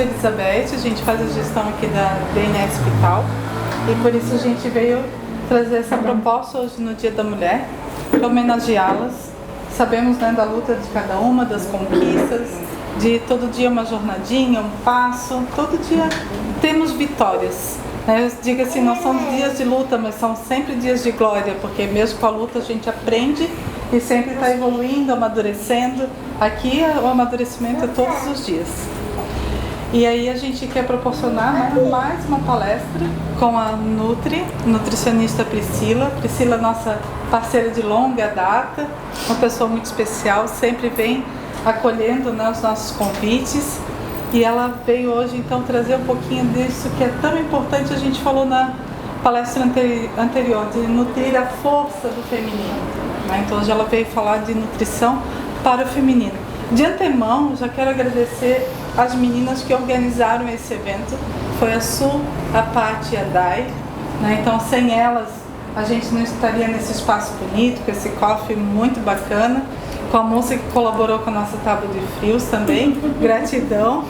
sou Elizabeth, a gente faz a gestão aqui da DNS Hospital e por isso a gente veio trazer essa proposta hoje no Dia da Mulher para homenageá-las. Sabemos, né, da luta de cada uma, das conquistas, de todo dia uma jornadinha, um passo, todo dia temos vitórias. Eu digo assim, não são dias de luta, mas são sempre dias de glória, porque mesmo com a luta a gente aprende e sempre está evoluindo, amadurecendo. Aqui o amadurecimento é todos os dias. E aí a gente quer proporcionar, né, mais uma palestra com a nutricionista Priscila. Priscila, nossa parceira de longa data, uma pessoa muito especial, sempre vem acolhendo, né, os nossos convites. E ela veio hoje então trazer um pouquinho disso que é tão importante. A gente falou na palestra anterior, de nutrir a força do feminino, né? Então hoje ela veio falar de nutrição para o feminino. De antemão, já quero agradecer as meninas que organizaram esse evento. Foi a Su, a Paty e a Dai, né? Então sem elas a gente não estaria nesse espaço bonito, com esse coffee muito bacana, com a moça que colaborou com a nossa tábua de frios também. Gratidão.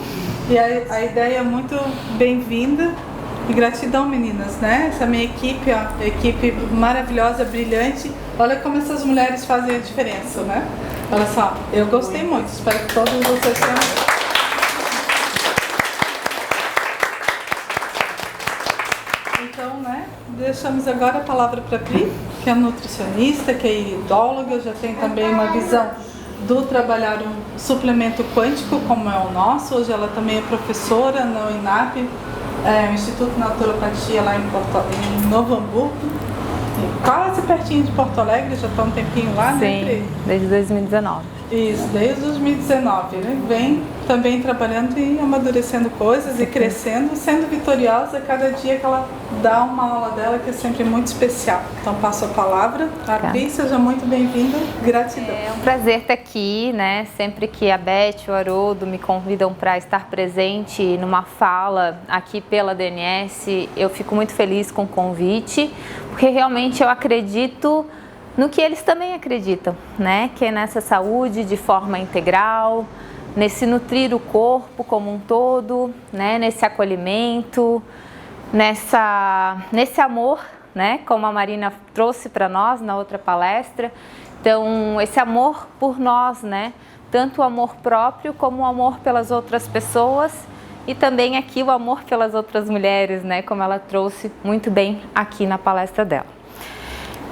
E a ideia é muito bem-vinda. E gratidão, meninas, né? Essa minha equipe, ó, equipe maravilhosa, brilhante. Olha como essas mulheres fazem a diferença, né? Olha só, eu gostei muito. Espero que todos vocês tenham. Então, né, deixamos agora a palavra para a Pri, que é nutricionista, que é iridóloga, já tem também uma visão do trabalhar um suplemento quântico, como é o nosso. Hoje ela também é professora no INAP, o Instituto de Naturopatia lá em Novo Hamburgo, quase pertinho de Porto Alegre, já está um tempinho lá, né, Pri? Sim, desde 2019. Isso, desde 2019, né? Vem também trabalhando e amadurecendo coisas e crescendo, sendo vitoriosa cada dia que ela dá uma aula dela, que é sempre muito especial. Então passo a palavra. A Pri, seja muito bem-vinda. Gratidão. É um prazer estar aqui, né? Sempre que a Beth e o Haroldo me convidam para estar presente numa fala aqui pela DNS, eu fico muito feliz com o convite, porque realmente eu acredito no que eles também acreditam, né? Que é nessa saúde de forma integral, nesse nutrir o corpo como um todo, né? Nesse acolhimento, nesse amor, né? Como a Marina trouxe para nós na outra palestra. Então, esse amor por nós, né? Tanto o amor próprio como o amor pelas outras pessoas e também aqui o amor pelas outras mulheres, né? Como ela trouxe muito bem aqui na palestra dela.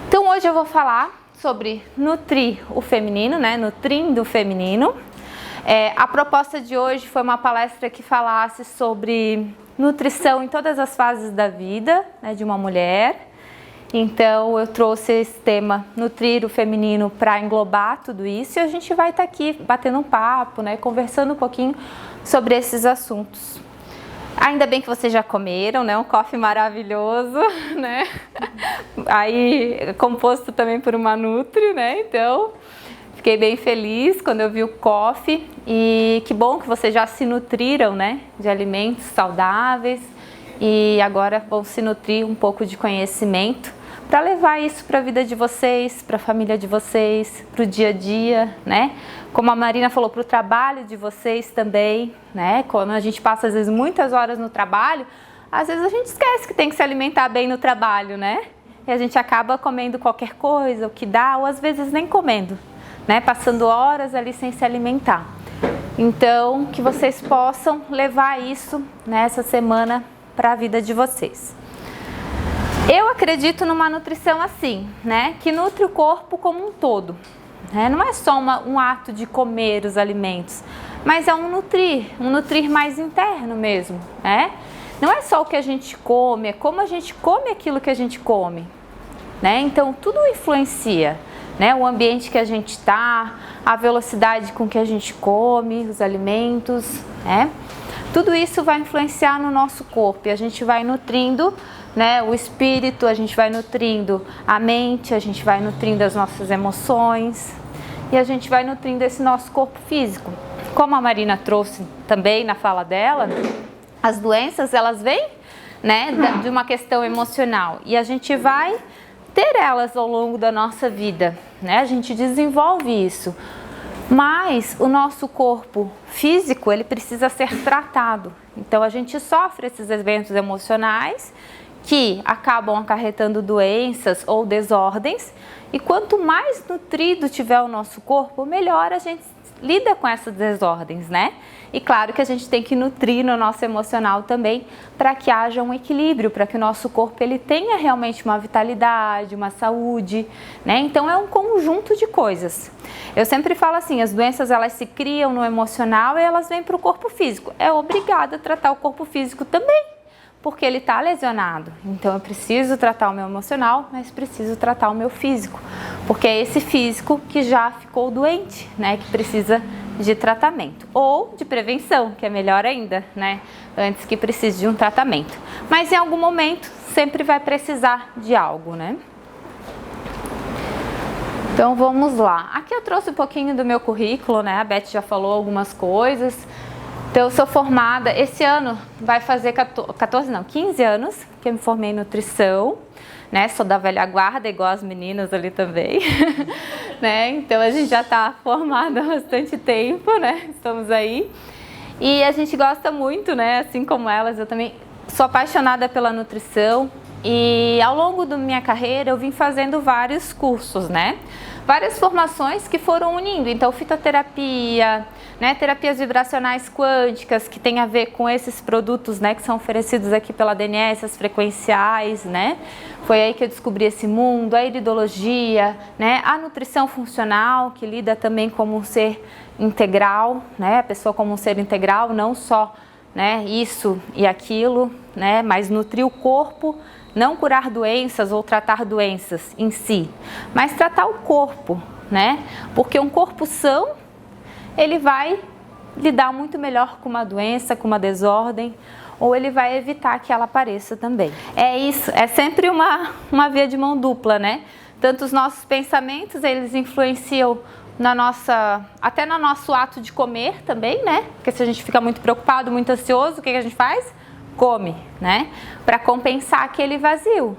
Então hoje eu vou falar sobre nutrir o feminino, né? Nutrindo o feminino. A proposta de hoje foi uma palestra que falasse sobre nutrição em todas as fases da vida, né, de uma mulher. Então eu trouxe esse tema, nutrir o feminino, para englobar tudo isso, e a gente vai estar aqui batendo um papo, né, conversando um pouquinho sobre esses assuntos. Ainda bem que vocês já comeram, né? Um coffee maravilhoso, né? Aí, composto também por uma Nutri, né? Então, fiquei bem feliz quando eu vi o coffee. E que bom que vocês já se nutriram, né? De alimentos saudáveis. E agora vão se nutrir um pouco de conhecimento para levar isso para a vida de vocês, para a família de vocês, para o dia a dia, né? Como a Marina falou, para o trabalho de vocês também, né? Quando a gente passa às vezes muitas horas no trabalho, às vezes a gente esquece que tem que se alimentar bem no trabalho, né? E a gente acaba comendo qualquer coisa, o que dá, ou às vezes nem comendo, né? Passando horas ali sem se alimentar. Então, que vocês possam levar isso nessa semana para a vida de vocês. Eu acredito numa nutrição assim, né? Que nutre o corpo como um todo. Né? Não é só um ato de comer os alimentos, mas é um nutrir mais interno mesmo, né? Não é só o que a gente come, é como a gente come aquilo que a gente come, né? Então tudo influencia, né? O ambiente que a gente está, a velocidade com que a gente come os alimentos, né? Tudo isso vai influenciar no nosso corpo e a gente vai nutrindo, né, o espírito, a gente vai nutrindo a mente, a gente vai nutrindo as nossas emoções e a gente vai nutrindo esse nosso corpo físico. Como a Marina trouxe também na fala dela, as doenças elas vêm, né, de uma questão emocional e a gente vai ter elas ao longo da nossa vida, né? A gente desenvolve isso. Mas o nosso corpo físico, ele precisa ser tratado. Então a gente sofre esses eventos emocionais que acabam acarretando doenças ou desordens, e quanto mais nutrido tiver o nosso corpo, melhor a gente lida com essas desordens, né? E claro que a gente tem que nutrir no nosso emocional também, para que haja um equilíbrio, para que o nosso corpo ele tenha realmente uma vitalidade, uma saúde, né? Então é um conjunto de coisas. Eu sempre falo assim, as doenças elas se criam no emocional e elas vêm para o corpo físico. É obrigado a tratar o corpo físico também, porque ele está lesionado. Então eu preciso tratar o meu emocional, mas preciso tratar o meu físico, porque é esse físico que já ficou doente, né, que precisa de tratamento ou de prevenção, que é melhor ainda, né, antes que precise de um tratamento. Mas em algum momento sempre vai precisar de algo, né? Então vamos lá. Aqui eu trouxe um pouquinho do meu currículo, né? A Beth já falou algumas coisas. Então eu sou formada, esse ano vai fazer 15 anos que eu me formei em nutrição, né? Sou da velha guarda, igual as meninas ali também, né? Então a gente já está formada há bastante tempo, né? Estamos aí. E a gente gosta muito, né? Assim como elas, eu também sou apaixonada pela nutrição. E ao longo da minha carreira eu vim fazendo vários cursos, né? Várias formações que foram unindo, então fitoterapia, né, terapias vibracionais quânticas, que tem a ver com esses produtos, né, que são oferecidos aqui pela DNS, as frequenciais, né? Foi aí que eu descobri esse mundo, a iridologia, né, a nutrição funcional, que lida também como um ser integral, né, a pessoa como um ser integral, não só, né, isso e aquilo, né, mas nutrir o corpo. Não curar doenças ou tratar doenças em si, mas tratar o corpo, né? Porque um corpo são, ele vai lidar muito melhor com uma doença, com uma desordem, ou ele vai evitar que ela apareça também. É isso, é sempre uma via de mão dupla, né? Tanto os nossos pensamentos, eles influenciam até no nosso ato de comer também, né? Porque se a gente fica muito preocupado, muito ansioso, o que a gente faz? Come, né? Para compensar aquele vazio.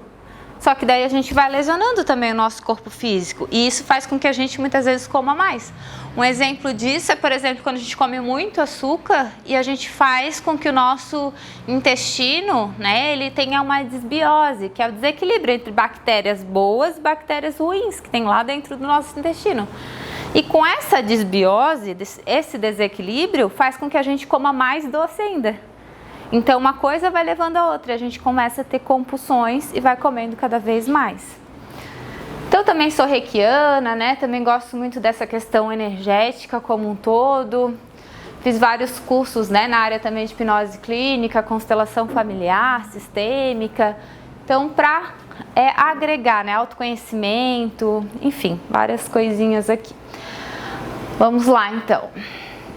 Só que daí a gente vai lesionando também o nosso corpo físico e isso faz com que a gente muitas vezes coma mais. Um exemplo disso é, por exemplo, quando a gente come muito açúcar e a gente faz com que o nosso intestino, né, ele tenha uma desbiose, que é o desequilíbrio entre bactérias boas e bactérias ruins que tem lá dentro do nosso intestino. E com essa desbiose, esse desequilíbrio faz com que a gente coma mais doce ainda. Então uma coisa vai levando a outra, a gente começa a ter compulsões e vai comendo cada vez mais. Então eu também sou reikiana, né? Também gosto muito dessa questão energética como um todo. Fiz vários cursos, né, na área também de hipnose clínica, constelação familiar, sistêmica. Então para agregar, né, autoconhecimento, enfim, várias coisinhas aqui. Vamos lá então.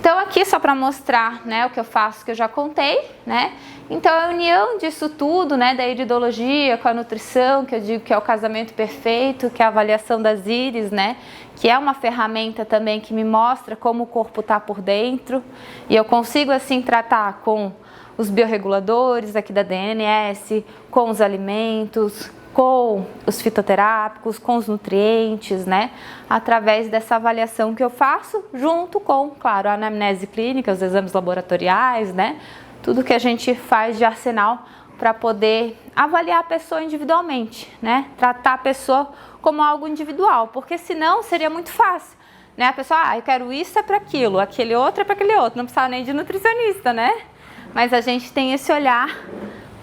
Então aqui só para mostrar, né, o que eu faço, que eu já contei, né? Então a união disso tudo, né, da iridologia com a nutrição, que eu digo que é o casamento perfeito, que é a avaliação das íris, né, que é uma ferramenta também que me mostra como o corpo está por dentro, e eu consigo assim tratar com os biorreguladores aqui da DNS, com os alimentos, com os fitoterápicos, com os nutrientes, né? Através dessa avaliação que eu faço, junto com, claro, a anamnese clínica, os exames laboratoriais, né? Tudo que a gente faz de arsenal para poder avaliar a pessoa individualmente, né? Tratar a pessoa como algo individual, porque senão seria muito fácil, né? A pessoa, eu quero isso é para aquilo, aquele outro é para aquele outro, não precisa nem de nutricionista, né? Mas a gente tem esse olhar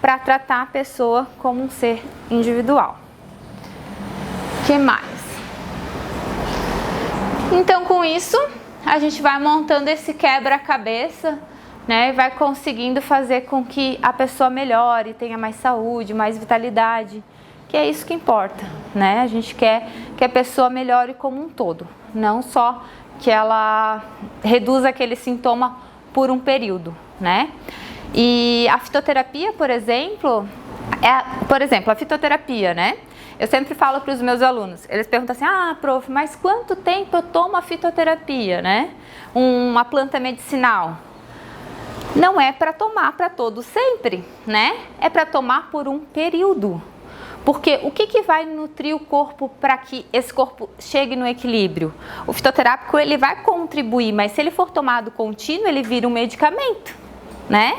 para tratar a pessoa como um ser individual. O que mais? Então, com isso, a gente vai montando esse quebra-cabeça, né? E vai conseguindo fazer com que a pessoa melhore, tenha mais saúde, mais vitalidade, que é isso que importa, né? A gente quer que a pessoa melhore como um todo, não só que ela reduza aquele sintoma por um período, né? E a fitoterapia, por exemplo, a fitoterapia, né? Eu sempre falo para os meus alunos, eles perguntam assim, prof, mas quanto tempo eu tomo a fitoterapia, né? Uma planta medicinal. Não é para tomar para todo sempre, né? É para tomar por um período. Porque o que vai nutrir o corpo para que esse corpo chegue no equilíbrio? O fitoterápico, ele vai contribuir, mas se ele for tomado contínuo, ele vira um medicamento. né?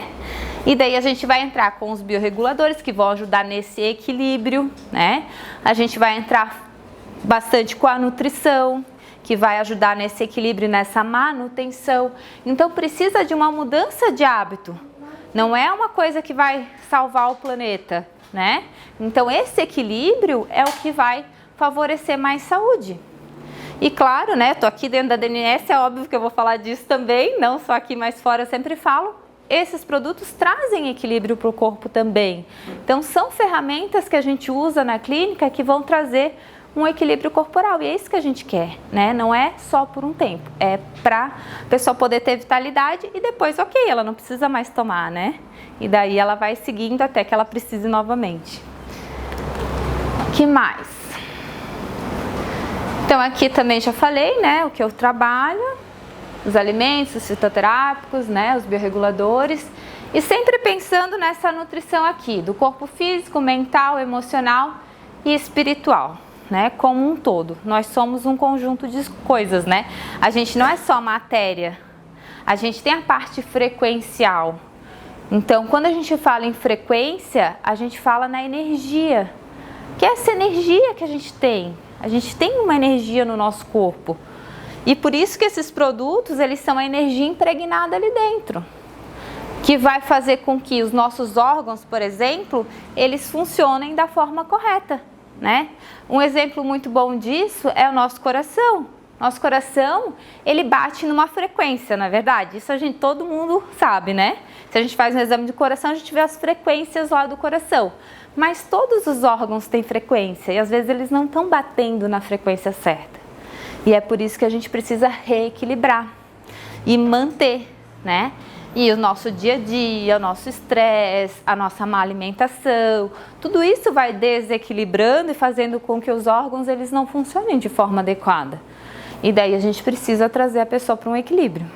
E daí a gente vai entrar com os biorreguladores que vão ajudar nesse equilíbrio, né? A gente vai entrar bastante com a nutrição, que vai ajudar nesse equilíbrio, nessa manutenção. Então precisa de uma mudança de hábito. Não é uma coisa que vai salvar o planeta, né? Então esse equilíbrio é o que vai favorecer mais saúde. E claro, né, tô aqui dentro da DNS, é óbvio que eu vou falar disso também, não só aqui, mas fora eu sempre falo. Esses produtos trazem equilíbrio para o corpo também. Então são ferramentas que a gente usa na clínica que vão trazer um equilíbrio corporal, e é isso que a gente quer, né? Não é só por um tempo, é para a pessoa poder ter vitalidade e depois, ok, ela não precisa mais tomar, né? E daí ela vai seguindo até que ela precise novamente. Que mais? Então aqui também já falei, né, o que eu trabalho, os alimentos, os fitoterápicos, né, os biorreguladores, e sempre pensando nessa nutrição aqui, do corpo físico, mental, emocional e espiritual, né, como um todo. Nós somos um conjunto de coisas, né? A gente não é só matéria, a gente tem a parte frequencial. Então, quando a gente fala em frequência, a gente fala na energia, que é essa energia que a gente tem. A gente tem uma energia no nosso corpo. E por isso que esses produtos, eles são a energia impregnada ali dentro, que vai fazer com que os nossos órgãos, por exemplo, eles funcionem da forma correta, né? Um exemplo muito bom disso é o nosso coração. Nosso coração, ele bate numa frequência, na verdade. Isso todo mundo sabe, né? Se a gente faz um exame de coração, a gente vê as frequências lá do coração. Mas todos os órgãos têm frequência e às vezes eles não estão batendo na frequência certa. E é por isso que a gente precisa reequilibrar e manter, né? E o nosso dia a dia, o nosso estresse, a nossa má alimentação, tudo isso vai desequilibrando e fazendo com que os órgãos eles não funcionem de forma adequada. E daí a gente precisa trazer a pessoa para um equilíbrio.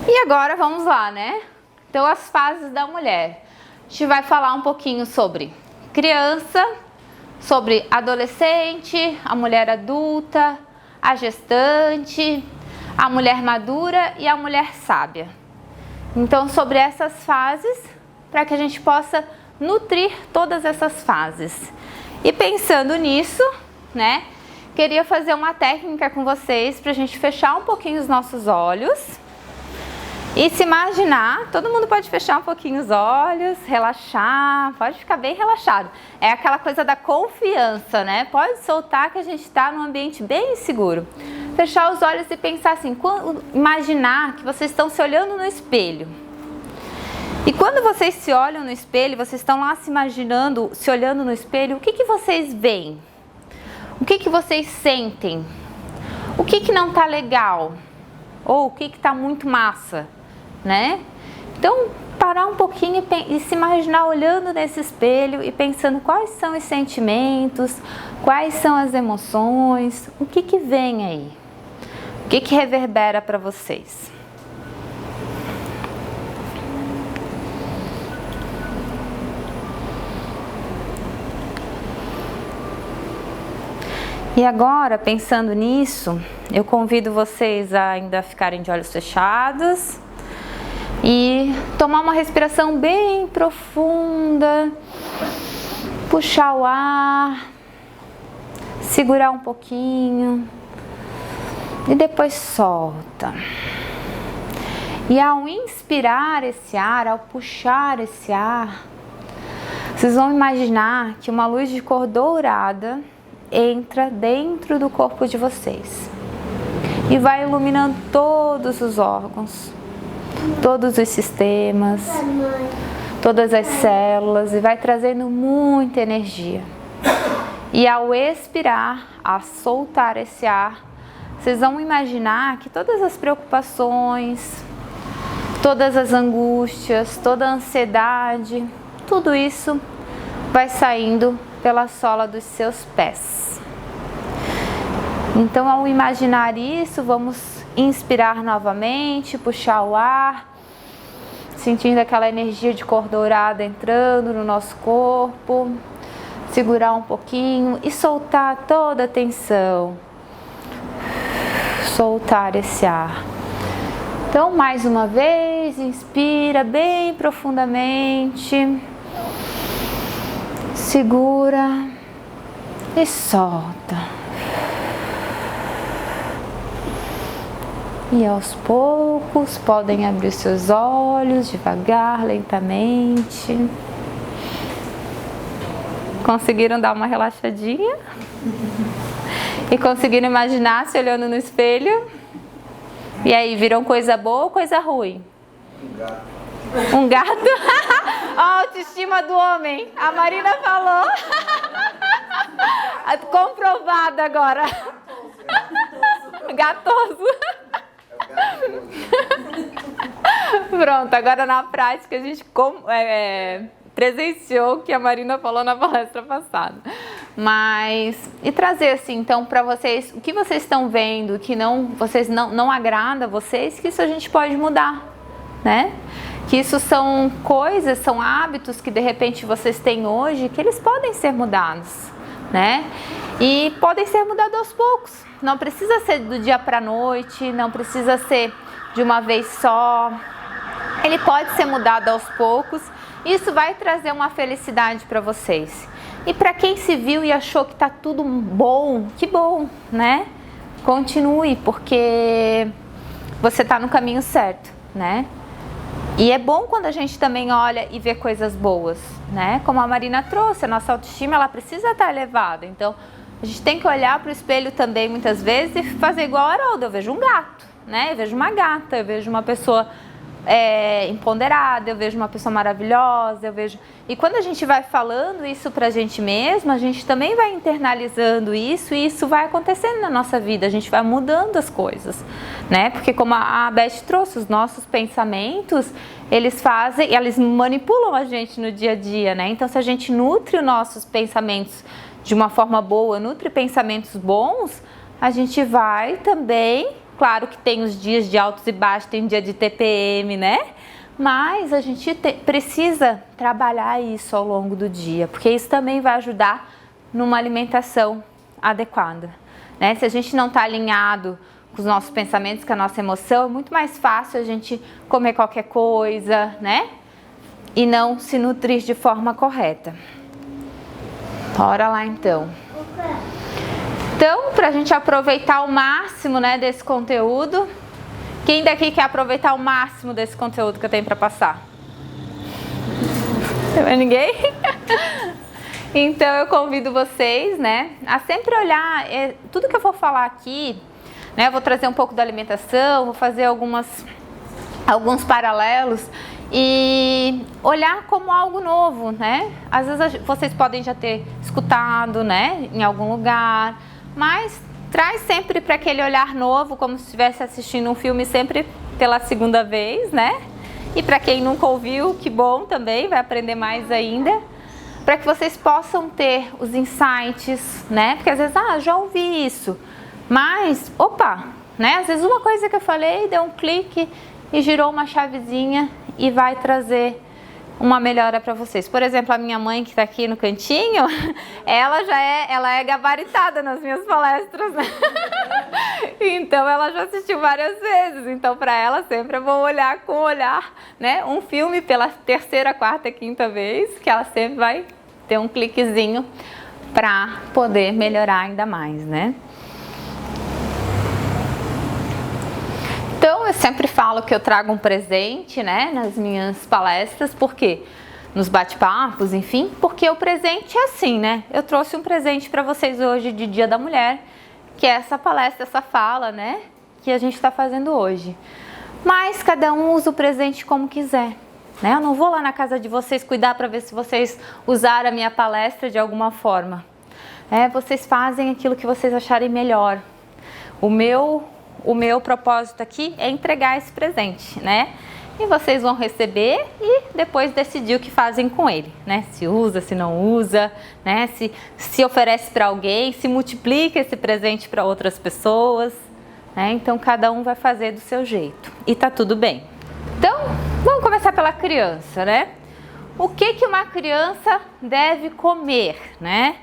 E agora vamos lá, né? Então as fases da mulher. A gente vai falar um pouquinho sobre criança, sobre adolescente, a mulher adulta, a gestante, a mulher madura e a mulher sábia. Então, sobre essas fases, para que a gente possa nutrir todas essas fases. E pensando nisso, né, queria fazer uma técnica com vocês para a gente fechar um pouquinho os nossos olhos. E se imaginar, todo mundo pode fechar um pouquinho os olhos, relaxar, pode ficar bem relaxado. É aquela coisa da confiança, né? Pode soltar que a gente está num ambiente bem seguro. Fechar os olhos e pensar assim, imaginar que vocês estão se olhando no espelho. E quando vocês se olham no espelho, vocês estão lá se imaginando, se olhando no espelho, o que vocês veem? O que vocês sentem? O que não está legal? Ou o que está muito massa? Né? Então, parar um pouquinho e se imaginar olhando nesse espelho e pensando quais são os sentimentos, quais são as emoções, o que vem aí, o que reverbera para vocês. E agora, pensando nisso, eu convido vocês a ainda ficarem de olhos fechados e tomar uma respiração bem profunda, puxar o ar, segurar um pouquinho e depois solta. E ao inspirar esse ar, ao puxar esse ar, vocês vão imaginar que uma luz de cor dourada entra dentro do corpo de vocês e vai iluminando todos os órgãos, todos os sistemas, todas as células e vai trazendo muita energia. E ao expirar, a soltar esse ar, vocês vão imaginar que todas as preocupações, todas as angústias, toda a ansiedade, tudo isso vai saindo pela sola dos seus pés. Então, ao imaginar isso, vamos inspirar novamente, puxar o ar, sentindo aquela energia de cor dourada entrando no nosso corpo, segurar um pouquinho e soltar toda a tensão, soltar esse ar. Então, mais uma vez, inspira bem profundamente, segura e solta. E aos poucos podem abrir seus olhos devagar, lentamente. Conseguiram dar uma relaxadinha? E conseguiram imaginar se olhando no espelho? E aí, viram coisa boa ou coisa ruim? Um gato? A autoestima do homem. A Marina falou. Comprovado agora. Gatoso. Pronto, agora na prática a gente presenciou o que a Marina falou na palestra passada. E trazer assim, então, para vocês, o que vocês estão vendo, que não agrada a vocês, que isso a gente pode mudar, né? Que isso são coisas, são hábitos que de repente vocês têm hoje, que eles podem ser mudados, né? E podem ser mudados aos poucos. Não precisa ser do dia para a noite, não precisa ser de uma vez só. Ele pode ser mudado aos poucos. Isso vai trazer uma felicidade para vocês. E para quem se viu e achou que tá tudo bom, que bom, né? Continue, porque você tá no caminho certo, né? E é bom quando a gente também olha e vê coisas boas, né? Como a Marina trouxe, a nossa autoestima, ela precisa estar elevada. Então, a gente tem que olhar para o espelho também, muitas vezes, e fazer igual a Haroldo. Eu vejo um gato, né? Eu vejo uma gata, eu vejo uma pessoa empoderada, eu vejo uma pessoa maravilhosa, eu vejo... E quando a gente vai falando isso pra gente mesma, a gente também vai internalizando isso e isso vai acontecendo na nossa vida, a gente vai mudando as coisas, né? Porque como a Beth trouxe, os nossos pensamentos, eles manipulam a gente no dia a dia, né? Então se a gente nutre os nossos pensamentos de uma forma boa, nutre pensamentos bons, a gente vai também... Claro que tem os dias de altos e baixos, tem dia de TPM, né? Mas a gente precisa trabalhar isso ao longo do dia, porque isso também vai ajudar numa alimentação adequada, né? Se a gente não está alinhado com os nossos pensamentos, com a nossa emoção, é muito mais fácil a gente comer qualquer coisa, né? E não se nutrir de forma correta. Bora lá então. Então, para a gente aproveitar o máximo, né, desse conteúdo, quem daqui quer aproveitar o máximo desse conteúdo que eu tenho para passar? Não é ninguém? Então, eu convido vocês, né, a sempre olhar tudo que eu vou falar aqui, né, eu vou trazer um pouco da alimentação, vou fazer alguns paralelos e olhar como algo novo, né? Às vezes vocês podem já ter escutado, né, em algum lugar, mas traz sempre para aquele olhar novo, como se estivesse assistindo um filme sempre pela segunda vez, né? E para quem nunca ouviu, que bom também, vai aprender mais ainda. Para que vocês possam ter os insights, né? Porque às vezes, já ouvi isso. Mas, opa, né? Às vezes uma coisa que eu falei deu um clique e girou uma chavezinha e vai trazer uma melhora para vocês. Por exemplo, a minha mãe que está aqui no cantinho, ela é gabaritada nas minhas palestras, né? Então ela já assistiu várias vezes. Então para ela sempre eu vou olhar com o olhar, né? Um filme pela terceira, quarta, quinta vez, que ela sempre vai ter um cliquezinho para poder melhorar ainda mais, né? Então, eu sempre falo que eu trago um presente, né, nas minhas palestras, porque nos bate-papos, enfim, porque o presente é assim, né? Eu trouxe um presente para vocês hoje de Dia da Mulher, que é essa palestra, essa fala, né, que a gente está fazendo hoje. Mas cada um usa o presente como quiser, né? Eu não vou lá na casa de vocês cuidar para ver se vocês usaram a minha palestra de alguma forma. Vocês fazem aquilo que vocês acharem melhor. O meu propósito aqui é entregar esse presente, né? E vocês vão receber e depois decidir o que fazem com ele, né? Se usa, se não usa, né? Se oferece para alguém, se multiplica esse presente para outras pessoas, né? Então cada um vai fazer do seu jeito e tá tudo bem. Então, vamos começar pela criança, né? O que uma criança deve comer, né?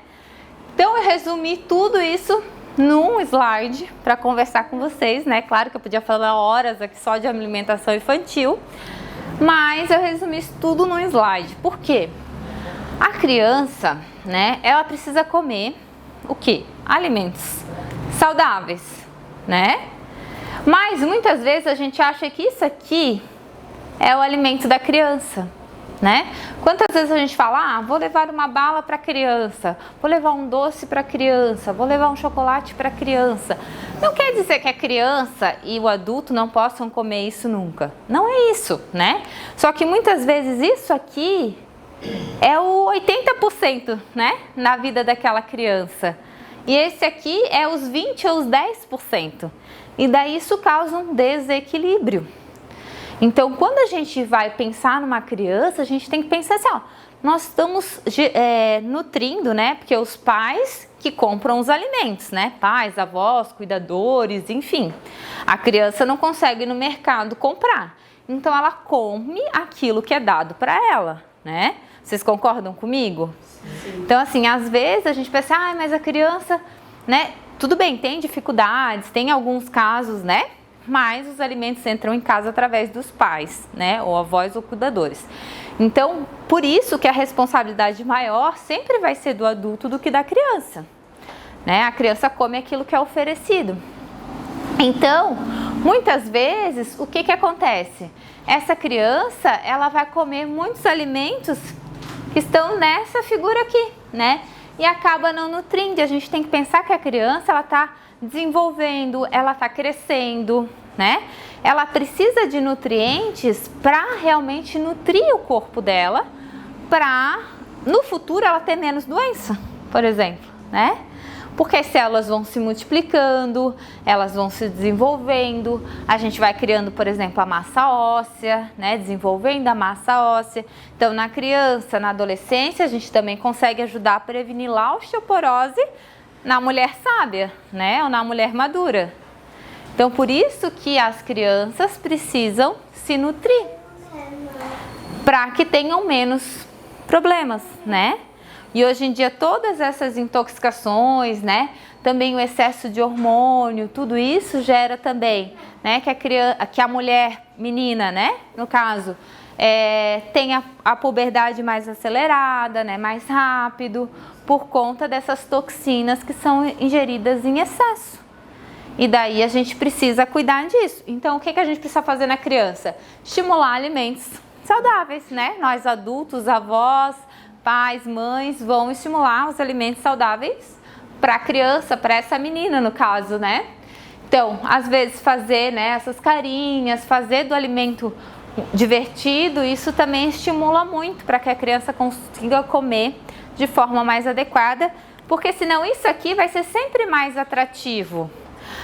Então eu resumi tudo isso num slide para conversar com vocês, né? Claro que eu podia falar horas aqui só de alimentação infantil, mas eu resumi isso tudo num slide. Por quê? A criança, né, ela precisa comer o quê? Alimentos saudáveis, né? Mas muitas vezes a gente acha que isso aqui é o alimento da criança, né? Quantas vezes a gente fala, vou levar uma bala para a criança, vou levar um doce para a criança, vou levar um chocolate para a criança. Não quer dizer que a criança e o adulto não possam comer isso nunca. Não é isso, né? Só que muitas vezes isso aqui é o 80%, né? Na vida daquela criança. E esse aqui é os 20% ou os 10%. E daí isso causa um desequilíbrio. Então, quando a gente vai pensar numa criança, a gente tem que pensar assim, nós estamos nutrindo, né? Porque os pais que compram os alimentos, né? Pais, avós, cuidadores, enfim. A criança não consegue ir no mercado comprar. Então, ela come aquilo que é dado para ela, né? Vocês concordam comigo? Sim. Então, assim, às vezes a gente pensa, mas a criança, né? Tudo bem, tem dificuldades, tem alguns casos, né? Mas os alimentos entram em casa através dos pais, né? Ou avós ou cuidadores. Então, por isso que a responsabilidade maior sempre vai ser do adulto do que da criança, né? A criança come aquilo que é oferecido. Então, muitas vezes, o que acontece? Essa criança, ela vai comer muitos alimentos que estão nessa figura aqui, né? E acaba não nutrindo. A gente tem que pensar que a criança, ela está desenvolvendo, ela está crescendo, né? Ela precisa de nutrientes para realmente nutrir o corpo dela, para no futuro ela ter menos doença, por exemplo, né? Porque as células vão se multiplicando, elas vão se desenvolvendo, a gente vai criando, por exemplo, a massa óssea, né? Desenvolvendo a massa óssea. Então, na criança, na adolescência, a gente também consegue ajudar a prevenir a osteoporose na mulher sábia, né? Ou na mulher madura. Então, por isso que as crianças precisam se nutrir, para que tenham menos problemas, né? E hoje em dia todas essas intoxicações, né? Também o excesso de hormônio, tudo isso gera também, né? Que a mulher, menina, né? No caso, tem a puberdade mais acelerada, né? Mais rápido, por conta dessas toxinas que são ingeridas em excesso. E daí a gente precisa cuidar disso. Então, o que a gente precisa fazer na criança? Estimular alimentos saudáveis, né? Nós adultos, avós, pais, mães vão estimular os alimentos saudáveis para a criança, para essa menina no caso, né? Então, às vezes fazer, né, essas carinhas, fazer do alimento divertido, isso também estimula muito para que a criança consiga comer de forma mais adequada, porque senão isso aqui vai ser sempre mais atrativo.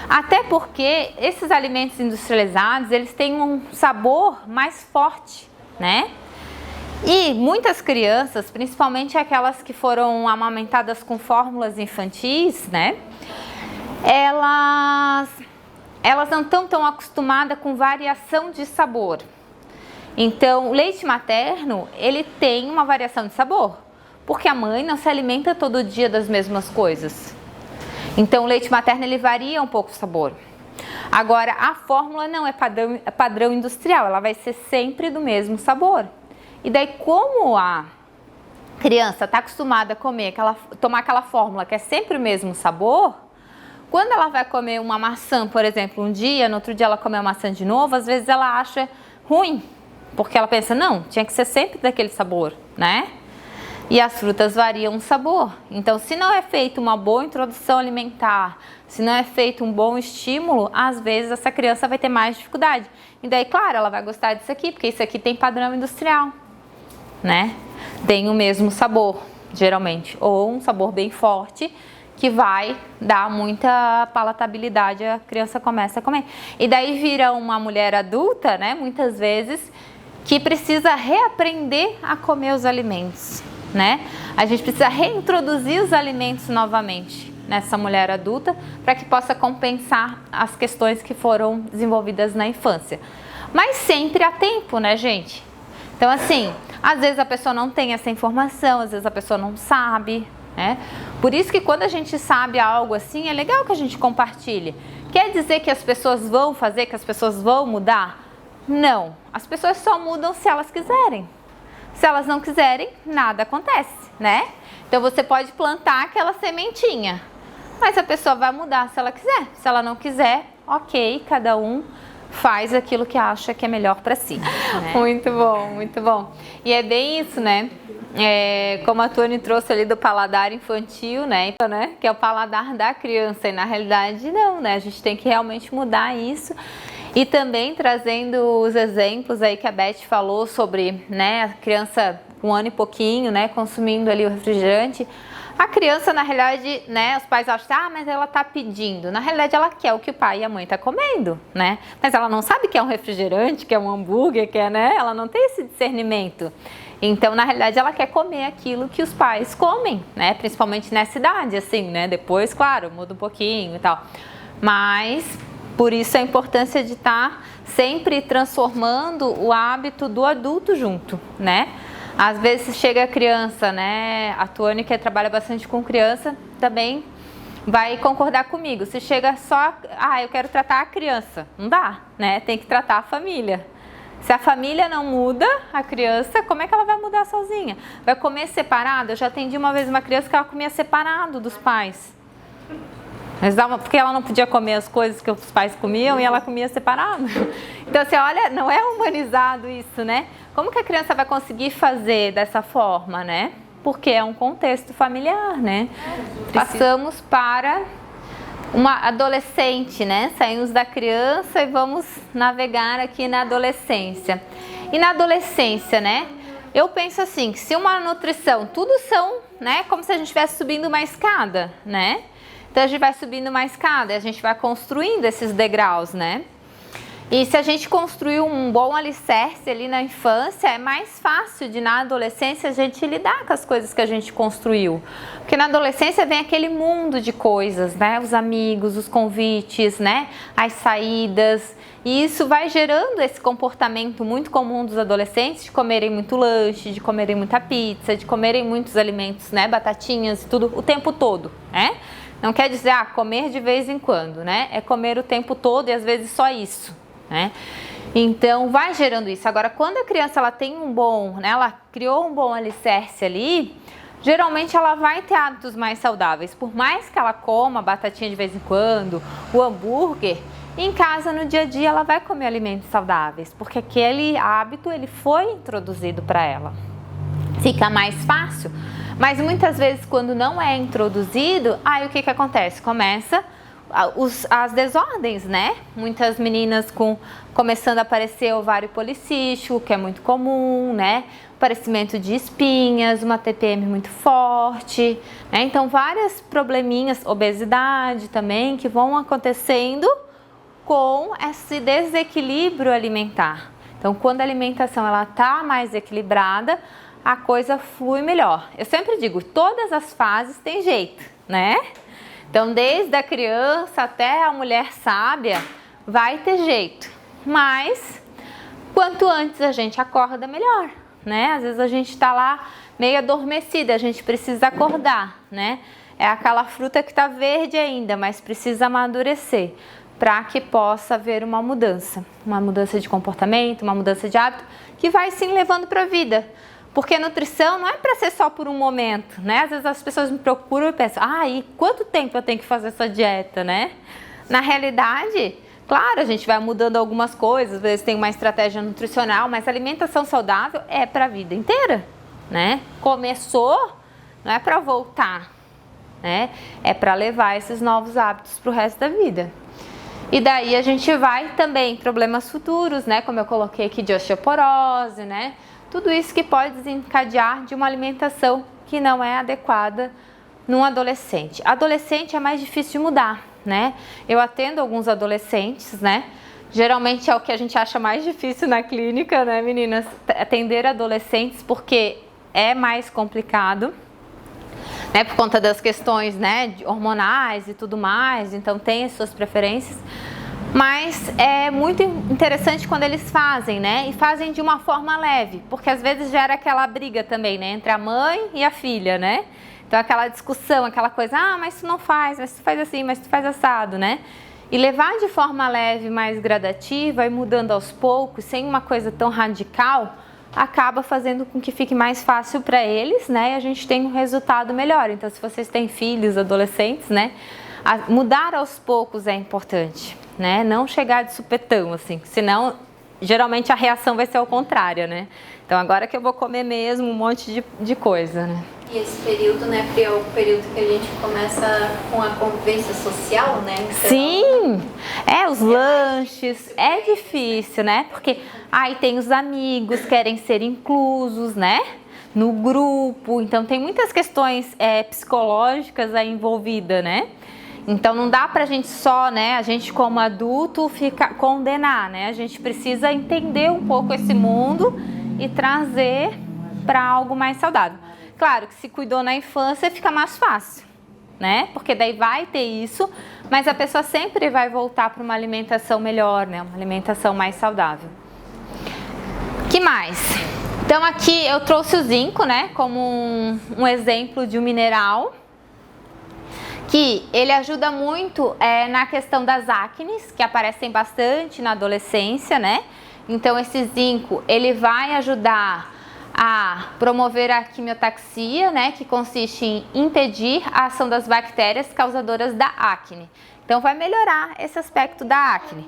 Até porque esses alimentos industrializados, eles têm um sabor mais forte, né? E muitas crianças, principalmente aquelas que foram amamentadas com fórmulas infantis, né? Elas não estão tão acostumadas com variação de sabor. Então, o leite materno, ele tem uma variação de sabor, porque a mãe não se alimenta todo dia das mesmas coisas. Então, o leite materno, ele varia um pouco o sabor. Agora, a fórmula não é padrão industrial, ela vai ser sempre do mesmo sabor. E daí, como a criança está acostumada a tomar aquela fórmula que é sempre o mesmo sabor, quando ela vai comer uma maçã, por exemplo, um dia, no outro dia ela come uma maçã de novo, às vezes ela acha ruim, porque ela pensa, não, tinha que ser sempre daquele sabor, né? E as frutas variam o sabor. Então, se não é feita uma boa introdução alimentar, se não é feito um bom estímulo, às vezes essa criança vai ter mais dificuldade. E daí, claro, ela vai gostar disso aqui, porque isso aqui tem padrão industrial, né? Tem o mesmo sabor, geralmente, ou um sabor bem forte, que vai dar muita palatabilidade, a criança começa a comer. E daí vira uma mulher adulta, né, muitas vezes, que precisa reaprender a comer os alimentos, né? A gente precisa reintroduzir os alimentos novamente nessa mulher adulta para que possa compensar as questões que foram desenvolvidas na infância. Mas sempre há tempo, né, gente? Então, assim, às vezes a pessoa não tem essa informação, às vezes a pessoa não sabe, né? Por isso que quando a gente sabe algo assim, é legal que a gente compartilhe. Quer dizer que as pessoas vão fazer, que as pessoas vão mudar? Não, as pessoas só mudam se elas quiserem. Se elas não quiserem, nada acontece, né? Então você pode plantar aquela sementinha, mas a pessoa vai mudar se ela quiser. Se ela não quiser, ok, cada um faz aquilo que acha que é melhor para si. Né? Muito bom, muito bom. E é bem isso, né? Como a Tony trouxe ali do paladar infantil, né? Que é o paladar da criança. E na realidade não, né? A gente tem que realmente mudar isso. E também trazendo os exemplos aí que a Beth falou sobre, né, a criança com 1 ano e pouquinho, né, consumindo ali o refrigerante. A criança, na realidade, né, os pais acham, mas ela tá pedindo. Na realidade, ela quer o que o pai e a mãe tá comendo, né? Mas ela não sabe que é um refrigerante, que é um hambúrguer, que é, né? Ela não tem esse discernimento. Então, na realidade, ela quer comer aquilo que os pais comem, né? Principalmente nessa idade, assim, né? Depois, claro, muda um pouquinho e tal. Mas, por isso a importância de estar sempre transformando o hábito do adulto junto, né? Às vezes chega a criança, né? A Tuane, que trabalha bastante com criança, também vai concordar comigo. Se chega só, eu quero tratar a criança, não dá, né? Tem que tratar a família. Se a família não muda, a criança, como é que ela vai mudar sozinha? Vai comer separado? Eu já atendi uma vez uma criança que ela comia separado dos pais. Porque ela não podia comer as coisas que os pais comiam e ela comia separado. Então, você olha, não é humanizado isso, né? Como que a criança vai conseguir fazer dessa forma, né? Porque é um contexto familiar, né? Passamos para uma adolescente, né? Saímos da criança e vamos navegar aqui na adolescência. E na adolescência, né? Eu penso assim, que se uma nutrição, tudo são, né? Como se a gente estivesse subindo uma escada, né? Então a gente vai subindo uma escada, a gente vai construindo esses degraus, né? E se a gente construir um bom alicerce ali na infância, é mais fácil de na adolescência a gente lidar com as coisas que a gente construiu. Porque na adolescência vem aquele mundo de coisas, né? Os amigos, os convites, né? As saídas. E isso vai gerando esse comportamento muito comum dos adolescentes de comerem muito lanche, de comerem muita pizza, de comerem muitos alimentos, né? Batatinhas e tudo o tempo todo, né? Não quer dizer, comer de vez em quando, né? É comer o tempo todo e às vezes só isso, né? Então, vai gerando isso. Agora, quando a criança ela tem né? Ela criou um bom alicerce ali, geralmente ela vai ter hábitos mais saudáveis. Por mais que ela coma batatinha de vez em quando, o hambúrguer, em casa, no dia a dia, ela vai comer alimentos saudáveis, porque aquele hábito ele foi introduzido para ela. Fica mais fácil. Mas muitas vezes quando não é introduzido, o que acontece? Começa as desordens, né? Muitas meninas começando a aparecer ovário policístico, que é muito comum, né? Aparecimento de espinhas, uma TPM muito forte, né? Então várias probleminhas, obesidade também, que vão acontecendo com esse desequilíbrio alimentar. Então quando a alimentação ela tá mais equilibrada, a coisa flui melhor. Eu sempre digo, todas as fases têm jeito, né? Então, desde a criança até a mulher sábia, vai ter jeito. Mas, quanto antes a gente acorda, melhor, né? Às vezes a gente tá lá meio adormecida, a gente precisa acordar, né? É aquela fruta que tá verde ainda, mas precisa amadurecer para que possa haver uma mudança de comportamento, uma mudança de hábito, que vai sim levando para a vida. Porque nutrição não é para ser só por um momento, né? Às vezes as pessoas me procuram e pensam, e quanto tempo eu tenho que fazer essa dieta, né? Na realidade, claro, a gente vai mudando algumas coisas, às vezes tem uma estratégia nutricional, mas a alimentação saudável é para a vida inteira, né? Começou, não é para voltar, né? É para levar esses novos hábitos para o resto da vida. E daí a gente vai também problemas futuros, né? Como eu coloquei aqui de osteoporose, né? Tudo isso que pode desencadear de uma alimentação que não é adequada num adolescente. Adolescente é mais difícil de mudar, né? Eu atendo alguns adolescentes, né? Geralmente é o que a gente acha mais difícil na clínica, né, meninas? Atender adolescentes porque é mais complicado, né? Por conta das questões, né, hormonais e tudo mais, então tem as suas preferências. Mas é muito interessante quando eles fazem, né? E fazem de uma forma leve, porque às vezes gera aquela briga também, né? Entre a mãe e a filha, né? Então aquela discussão, aquela coisa, mas tu não faz, mas tu faz assim, mas tu faz assado, né? E levar de forma leve, mais gradativa e mudando aos poucos, sem uma coisa tão radical, acaba fazendo com que fique mais fácil para eles, né? E a gente tem um resultado melhor. Então, se vocês têm filhos, adolescentes, né? Mudar aos poucos é importante, né? Não chegar de supetão, assim, senão geralmente a reação vai ser ao contrário, né? Então, agora que eu vou comer mesmo um monte de coisa, né? E esse período, né, é o período que a gente começa com a convivência social, né? Então, sim! Os lanches, é difícil, né? Porque aí tem os amigos, querem ser inclusos, né? No grupo, então tem muitas questões psicológicas aí envolvidas, né? Então não dá pra gente só, né, a gente como adulto condenar, né? A gente precisa entender um pouco esse mundo e trazer para algo mais saudável. Claro que se cuidou na infância fica mais fácil, né? Porque daí vai ter isso, mas a pessoa sempre vai voltar para uma alimentação melhor, né? Uma alimentação mais saudável. Que mais? Então aqui eu trouxe o zinco, né? Como um exemplo de um mineral que ele ajuda muito na questão das acnes, que aparecem bastante na adolescência, né? Então esse zinco, ele vai ajudar a promover a quimiotaxia, né, que consiste em impedir a ação das bactérias causadoras da acne. Então vai melhorar esse aspecto da acne.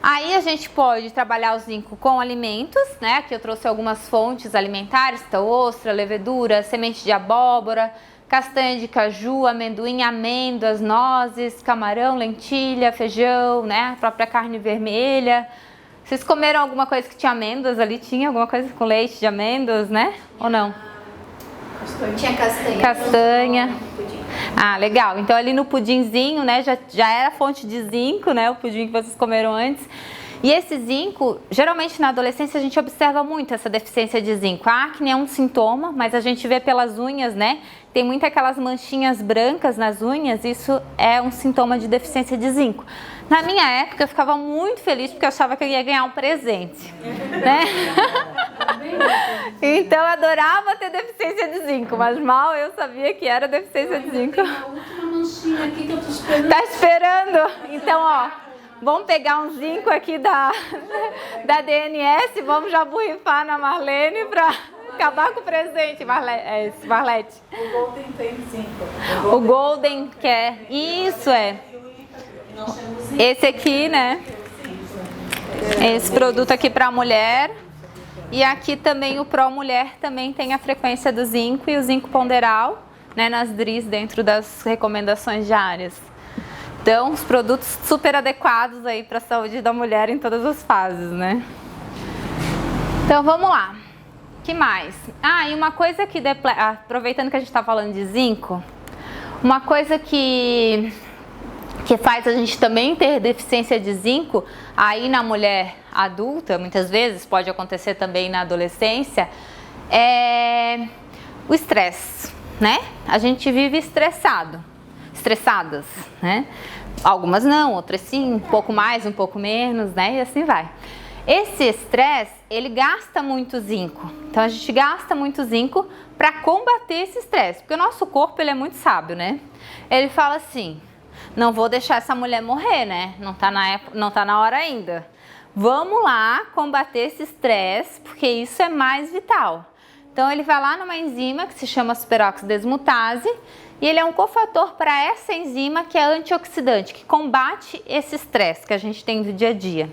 Aí a gente pode trabalhar o zinco com alimentos, né? Aqui eu trouxe algumas fontes alimentares, então ostra, levedura, semente de abóbora, castanha de caju, amendoim, amêndoas, nozes, camarão, lentilha, feijão, né? A própria carne vermelha. Vocês comeram alguma coisa que tinha amêndoas ali? Tinha alguma coisa com leite de amêndoas, né? Ou não? Tinha castanha. Castanha. Legal. Então ali no pudinzinho, né, já era fonte de zinco, né, o pudim que vocês comeram antes. E esse zinco, geralmente na adolescência a gente observa muito essa deficiência de zinco. A acne é um sintoma, mas a gente vê pelas unhas, né, tem muitas aquelas manchinhas brancas nas unhas, isso é um sintoma de deficiência de zinco. Na minha época eu ficava muito feliz porque eu achava que eu ia ganhar um presente, né? Então eu adorava ter deficiência de zinco, mas mal eu sabia que era deficiência de zinco. Tem a última manchinha aqui que eu tô esperando. Tá esperando? Então, ó, vamos pegar um zinco aqui da DNS, vamos já borrifar na Marlene pra acabar com o presente, Marlete. O Golden tem 5. O Golden quer. Isso é. Esse aqui, né? Esse produto aqui para mulher. E aqui também o Pro Mulher também tem a frequência do zinco e o zinco ponderal, né, nas DRIs dentro das recomendações diárias. Então, os produtos super adequados aí para a saúde da mulher em todas as fases, né? Então, vamos lá. Que mais? E uma coisa que, aproveitando que a gente está falando de zinco, uma coisa que faz a gente também ter deficiência de zinco, aí na mulher adulta, muitas vezes, pode acontecer também na adolescência, é o estresse, né? A gente vive estressadas, né? Algumas não, outras sim, um pouco mais, um pouco menos, né? E assim vai. Esse estresse, ele gasta muito zinco. Então a gente gasta muito zinco para combater esse estresse, porque o nosso corpo, ele é muito sábio, né? Ele fala assim: não vou deixar essa mulher morrer, né? Não tá na hora ainda. Vamos lá combater esse estresse, porque isso é mais vital. Então ele vai lá numa enzima que se chama superóxido desmutase e ele é um cofator para essa enzima que é antioxidante, que combate esse estresse que a gente tem no dia a dia.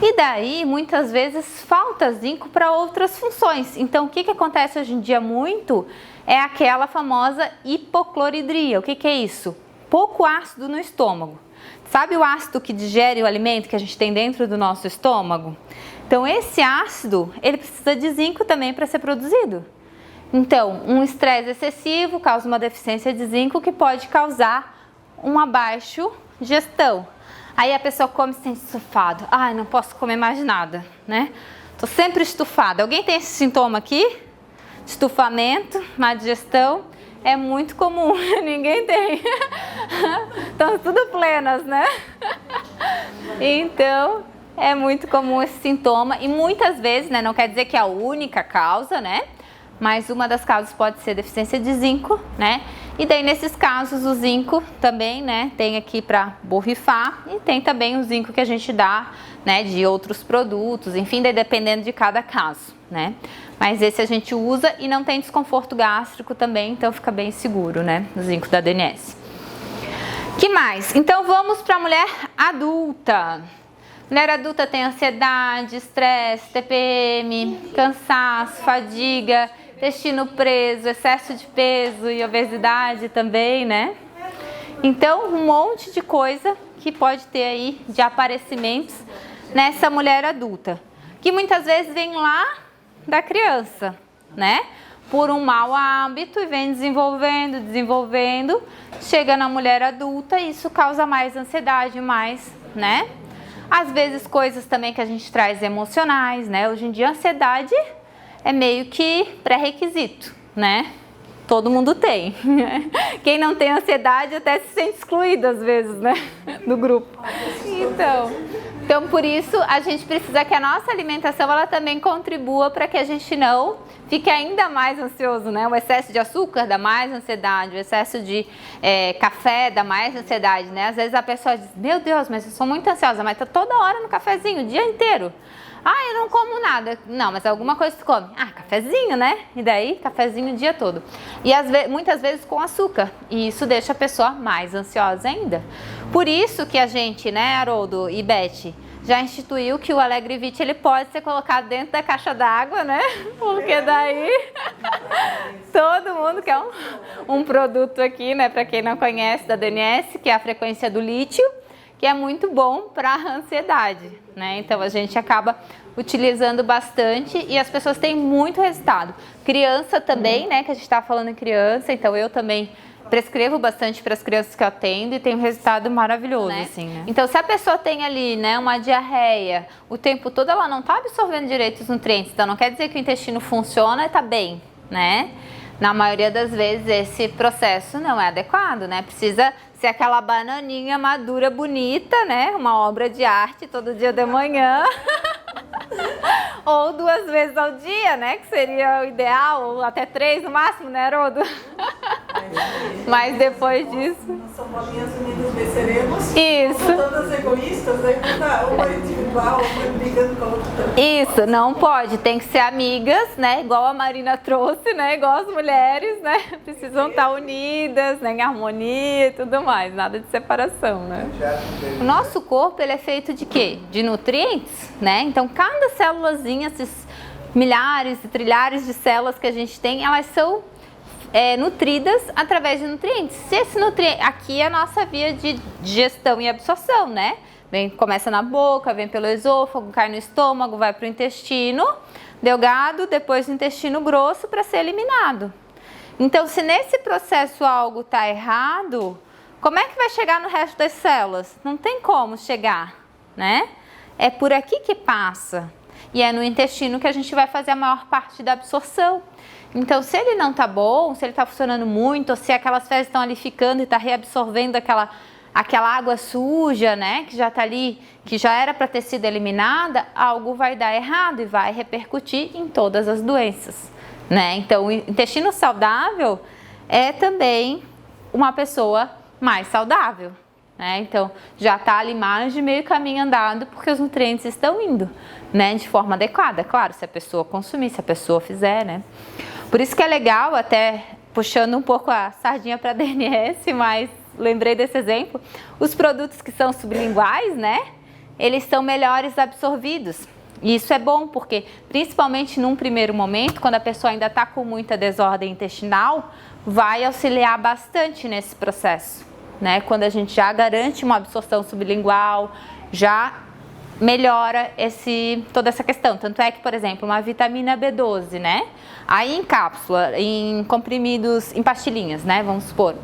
E daí, muitas vezes, falta zinco para outras funções. Então, o que acontece hoje em dia muito é aquela famosa hipocloridria. O que é isso? Pouco ácido no estômago. Sabe o ácido que digere o alimento que a gente tem dentro do nosso estômago? Então, esse ácido, ele precisa de zinco também para ser produzido. Então, um estresse excessivo causa uma deficiência de zinco que pode causar uma baixa digestão. Aí a pessoa come sem estufado. Não posso comer mais nada, né? Tô sempre estufada. Alguém tem esse sintoma aqui? Estufamento, má digestão. É muito comum, ninguém tem. Estão tudo plenas, né? Então, é muito comum esse sintoma. E muitas vezes, né? Não quer dizer que é a única causa, né? mas uma das causas pode ser deficiência de zinco, né? E daí nesses casos o zinco também, né, tem aqui para borrifar e tem também o zinco que a gente dá, né, de outros produtos, enfim, daí dependendo de cada caso, né? Mas esse a gente usa e não tem desconforto gástrico também, então fica bem seguro, né, o zinco da DNS. Que mais? Então vamos para a mulher adulta. Mulher adulta tem ansiedade, estresse, TPM, cansaço, fadiga, intestino preso, excesso de peso e obesidade também, né? Então, um monte de coisa que pode ter aí de aparecimentos nessa mulher adulta, que muitas vezes vem lá da criança, né? Por um mau hábito e vem desenvolvendo, chega na mulher adulta e isso causa mais ansiedade, mais, né? Às vezes coisas também que a gente traz emocionais, né? Hoje em dia a ansiedade é meio que pré-requisito, né? Todo mundo tem. Quem não tem ansiedade até se sente excluído às vezes, né? Do grupo. Então por isso a gente precisa que a nossa alimentação ela também contribua para que a gente não fique ainda mais ansioso, né? O excesso de açúcar dá mais ansiedade, o excesso de café dá mais ansiedade, né? Às vezes a pessoa diz, meu Deus, mas eu sou muito ansiosa, mas tá toda hora no cafezinho, o dia inteiro. Ah, eu não como nada. Não, mas alguma coisa tu come. Ah, cafezinho, né? E daí, cafezinho o dia todo. E muitas vezes com açúcar. E isso deixa a pessoa mais ansiosa ainda. Por isso que a gente, né, Haroldo e Beth, já instituiu que o Alegrivit ele pode ser colocado dentro da caixa d'água, né? Porque daí todo mundo quer um produto aqui, né? Para quem não conhece, da DNS, que é a frequência do lítio, que é muito bom para a ansiedade, né? Então a gente acaba utilizando bastante e as pessoas têm muito resultado. Criança também, né? Que a gente está falando em criança, então eu também prescrevo bastante para as crianças que eu atendo e tem um resultado maravilhoso, né? Assim, né? Então se a pessoa tem ali, né, uma diarreia, o tempo todo ela não está absorvendo direito os nutrientes, então não quer dizer que o intestino funciona e está bem, né? Na maioria das vezes esse processo não é adequado, né? Precisa ser aquela bananinha madura, bonita, né? Uma obra de arte todo dia de manhã. Ou 2 vezes ao dia, né? Que seria o ideal, ou até 3 no máximo, né, Haroldo? Mas depois disso... São bolinhas unidas venceremos. Isso. Todas egoístas, né? Uma individual, uma brigando com a outra também. Isso, não pode. Tem que ser amigas, né? Igual a Marina trouxe, né? Igual as mulheres, né? Precisam estar unidas, né? Em harmonia e tudo mais. Nada de separação, né? O nosso corpo, ele é feito de quê? De nutrientes, né? Então, cada célulazinha, esses milhares e trilhares de células que a gente tem, elas são nutridas através de nutrientes. Se esse nutriente, aqui é a nossa via de digestão e absorção, né? Começa na boca, vem pelo esôfago, cai no estômago, vai para o intestino delgado, depois no intestino grosso para ser eliminado. Então, se nesse processo algo está errado, como é que vai chegar no resto das células? Não tem como chegar, né? É por aqui que passa. E é no intestino que a gente vai fazer a maior parte da absorção. Então, se ele não está bom, se ele está funcionando muito, ou se aquelas fezes estão ali ficando e está reabsorvendo aquela água suja, né, que já está ali, que já era para ter sido eliminada, algo vai dar errado e vai repercutir em todas as doenças, né? Então, o intestino saudável é também uma pessoa mais saudável, né? Então, já está ali mais de meio caminho andado, porque os nutrientes estão indo, né, de forma adequada, claro, se a pessoa consumir, se a pessoa fizer, né? Por isso que é legal, até puxando um pouco a sardinha para a DNS, mas lembrei desse exemplo, os produtos que são sublinguais, né, eles são melhores absorvidos. E isso é bom porque, principalmente num primeiro momento, quando a pessoa ainda está com muita desordem intestinal, vai auxiliar bastante nesse processo, né? Quando a gente já garante uma absorção sublingual, já melhora toda essa questão. Tanto é que, por exemplo, uma vitamina B12, né? Aí em cápsula, em comprimidos, em pastilhinhas, né? Vamos supor,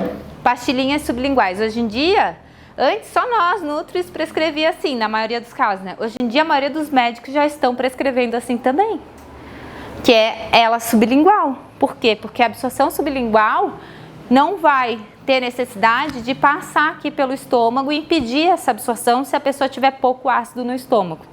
pastilhinhas sublinguais. Hoje em dia, antes só nós, nutris, prescrevia assim, na maioria dos casos, né? Hoje em dia, a maioria dos médicos já estão prescrevendo assim também, que é ela sublingual. Por quê? Porque a absorção sublingual não vai ter necessidade de passar aqui pelo estômago e impedir essa absorção se a pessoa tiver pouco ácido no estômago.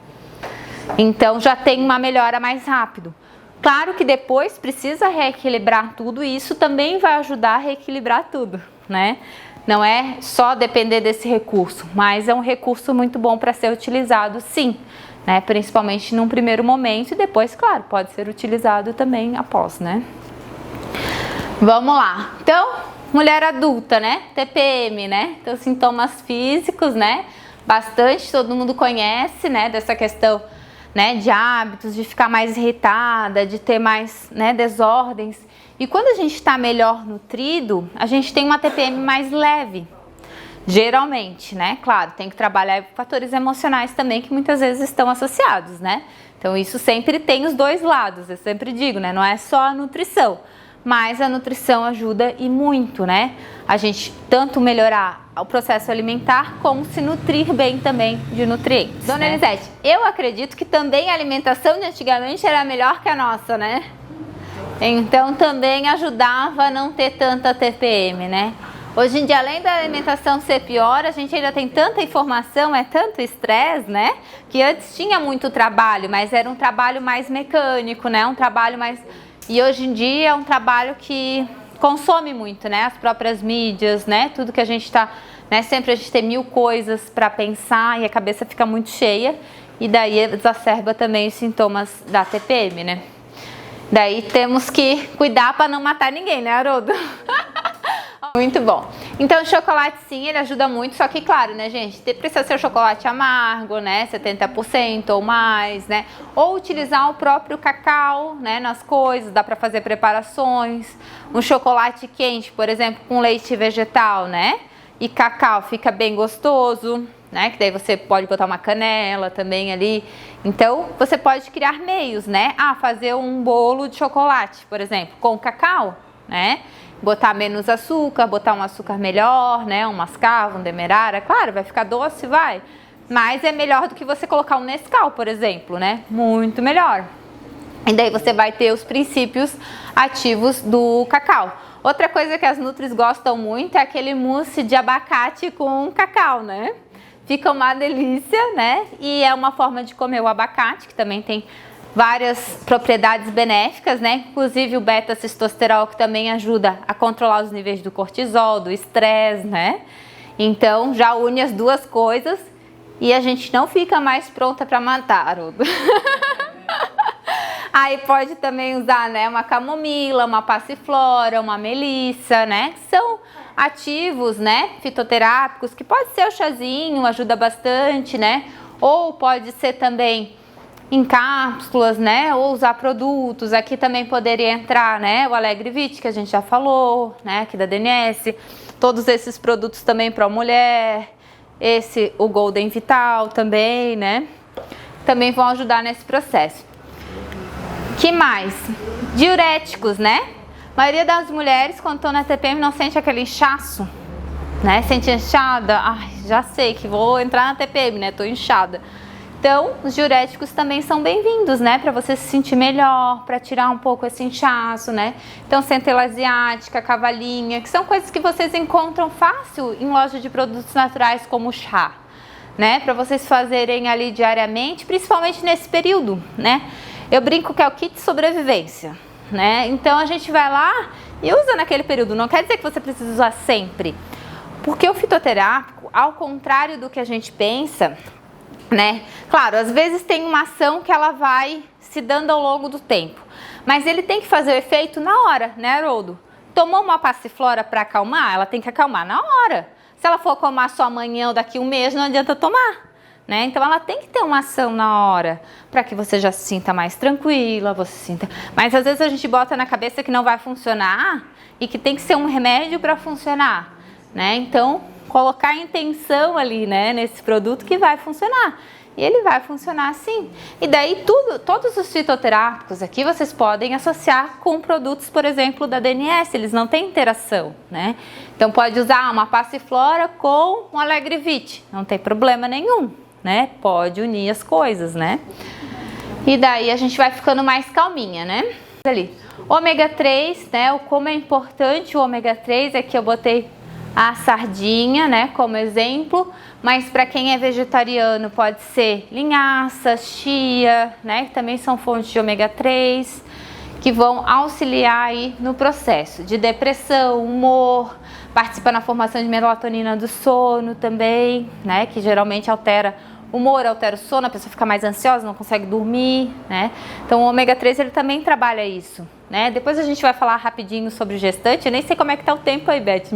Então, já tem uma melhora mais rápido. Claro que depois precisa reequilibrar tudo e isso também vai ajudar a reequilibrar tudo, né? Não é só depender desse recurso, mas é um recurso muito bom para ser utilizado, sim, né? Principalmente num primeiro momento e depois, claro, pode ser utilizado também após, né? Vamos lá. Então, mulher adulta, né? TPM, né? Então, sintomas físicos, né? Bastante, todo mundo conhece, né? Dessa questão, né? De hábitos, de ficar mais irritada, de ter mais, né? Desordens. E quando a gente está melhor nutrido, a gente tem uma TPM mais leve, geralmente, né? Claro, tem que trabalhar fatores emocionais também que muitas vezes estão associados, né? Então isso sempre tem os dois lados, eu sempre digo, né? Não é só a nutrição, mas a nutrição ajuda e muito, né? A gente tanto melhorar o processo alimentar como se nutrir bem também de nutrientes. Dona Elisete, eu acredito que também a alimentação de antigamente era melhor que a nossa, né? Então também ajudava a não ter tanta TPM, né? Hoje em dia, além da alimentação ser pior, a gente ainda tem tanta informação, é tanto estresse, né? Que antes tinha muito trabalho, mas era um trabalho mais mecânico, né? Um trabalho mais... E hoje em dia é um trabalho que consome muito, né? As próprias mídias, né? Tudo que a gente tá... né? Sempre a gente tem 1000 coisas para pensar e a cabeça fica muito cheia. E daí exacerba também os sintomas da TPM, né? Daí temos que cuidar para não matar ninguém, né, Haroldo? Muito bom. Então o chocolate sim, ele ajuda muito, só que claro, né, gente, precisa ser chocolate amargo, né, 70% ou mais, né, ou utilizar o próprio cacau, né, nas coisas, dá para fazer preparações. Um chocolate quente, por exemplo, com leite vegetal, né, e cacau fica bem gostoso, né, que daí você pode botar uma canela também ali. Então, você pode criar meios, né, fazer um bolo de chocolate, por exemplo, com cacau, né, botar menos açúcar, botar um açúcar melhor, né, um mascavo, um demerara, claro, vai ficar doce, vai, mas é melhor do que você colocar um Nescau, por exemplo, né, muito melhor. E daí você vai ter os princípios ativos do cacau. Outra coisa que as nutris gostam muito é aquele mousse de abacate com cacau, né? Fica uma delícia, né? E é uma forma de comer o abacate, que também tem várias propriedades benéficas, né? Inclusive o beta-cistosterol, que também ajuda a controlar os níveis do cortisol, do estresse, né? Então, já une as duas coisas e a gente não fica mais pronta para matar, Haroldo. Aí pode também usar, né, uma camomila, uma passiflora, uma melissa, né? São ativos, né, fitoterápicos, que pode ser o chazinho, ajuda bastante, né? Ou pode ser também em cápsulas, né? Ou usar produtos. Aqui também poderia entrar, né, o Alegre Vit, que a gente já falou, né, aqui da DNS. Todos esses produtos também para a mulher. O Golden Vital também, né? Também vão ajudar nesse processo. Que mais? Diuréticos, né? A maioria das mulheres, quando estão na TPM, não sente aquele inchaço, né? Sente inchada. Ai, já sei que vou entrar na TPM, né? Tô inchada. Então, os diuréticos também são bem-vindos, né? Para você se sentir melhor, para tirar um pouco esse inchaço, né? Então, centela asiática, cavalinha, que são coisas que vocês encontram fácil em loja de produtos naturais como chá, né? Para vocês fazerem ali diariamente, principalmente nesse período, né? Eu brinco que é o kit sobrevivência, né? Então a gente vai lá e usa naquele período. Não quer dizer que você precisa usar sempre. Porque o fitoterápico, ao contrário do que a gente pensa, né? Claro, às vezes tem uma ação que ela vai se dando ao longo do tempo. Mas ele tem que fazer o efeito na hora, né, Haroldo? Tomou uma passiflora para acalmar, ela tem que acalmar na hora. Se ela for acalmar só amanhã ou daqui um mês, não adianta tomar. Né? Então ela tem que ter uma ação na hora para que você já se sinta mais tranquila, você sinta. Mas às vezes a gente bota na cabeça que não vai funcionar e que tem que ser um remédio para funcionar, né? Então colocar a intenção ali, né, nesse produto que vai funcionar. E ele vai funcionar sim. E daí todos os fitoterápicos aqui vocês podem associar com produtos, por exemplo, da DNS, eles não têm interação, né? Então pode usar uma passiflora com um Alegre Vit, não tem problema nenhum. Né? Pode unir as coisas, né? E daí a gente vai ficando mais calminha, né? Ali. Ômega 3, né? Como é importante o ômega 3, aqui eu botei a sardinha, né, como exemplo, mas para quem é vegetariano pode ser linhaça, chia, né, que também são fontes de ômega 3. que vão auxiliar aí no processo de depressão, humor, participa na formação de melatonina do sono também, né? Que geralmente altera o humor, altera o sono, a pessoa fica mais ansiosa, não consegue dormir, né? Então o ômega 3 ele também trabalha isso, né? Depois a gente vai falar rapidinho sobre o gestante. Eu nem sei como é que tá o tempo aí, Beth.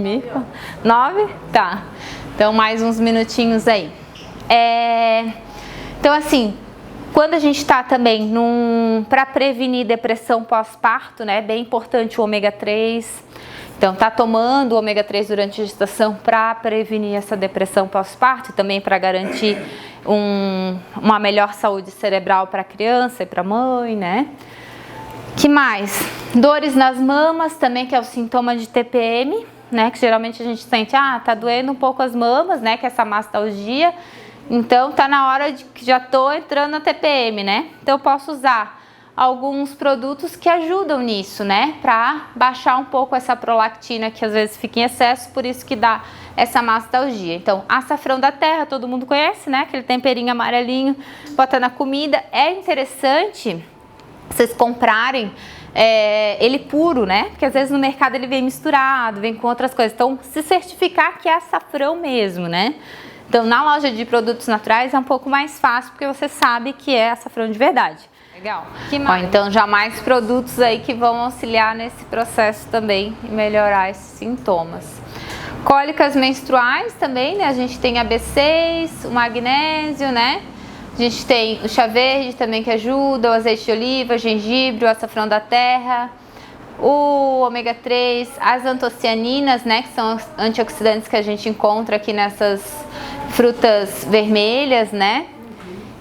9? Tá. Então mais uns minutinhos aí. Então assim, quando a gente está também para prevenir depressão pós-parto, né? Bem importante o ômega 3. Então, tá tomando o ômega 3 durante a gestação para prevenir essa depressão pós-parto e também para garantir uma melhor saúde cerebral para a criança e para a mãe, né? Que mais? Dores nas mamas também, que é o sintoma de TPM, né? Que geralmente a gente sente, tá doendo um pouco as mamas, né? Que é essa mastalgia. Então, tá na hora de que já tô entrando na TPM, né? Então, eu posso usar alguns produtos que ajudam nisso, né? Para baixar um pouco essa prolactina que às vezes fica em excesso, por isso que dá essa mastalgia. Então, açafrão da terra, todo mundo conhece, né? Aquele temperinho amarelinho, bota na comida. É interessante vocês comprarem ele puro, né? Porque às vezes no mercado ele vem misturado, vem com outras coisas. Então, se certificar que é açafrão mesmo, né? Então, na loja de produtos naturais é um pouco mais fácil, porque você sabe que é açafrão de verdade. Legal. Então já mais produtos aí que vão auxiliar nesse processo também e melhorar esses sintomas. Cólicas menstruais também, né? A gente tem a B6, o magnésio, né? A gente tem o chá verde também que ajuda, o azeite de oliva, gengibre, o açafrão da terra, o ômega 3, as antocianinas, né? Que são os antioxidantes que a gente encontra aqui nessas frutas vermelhas, né?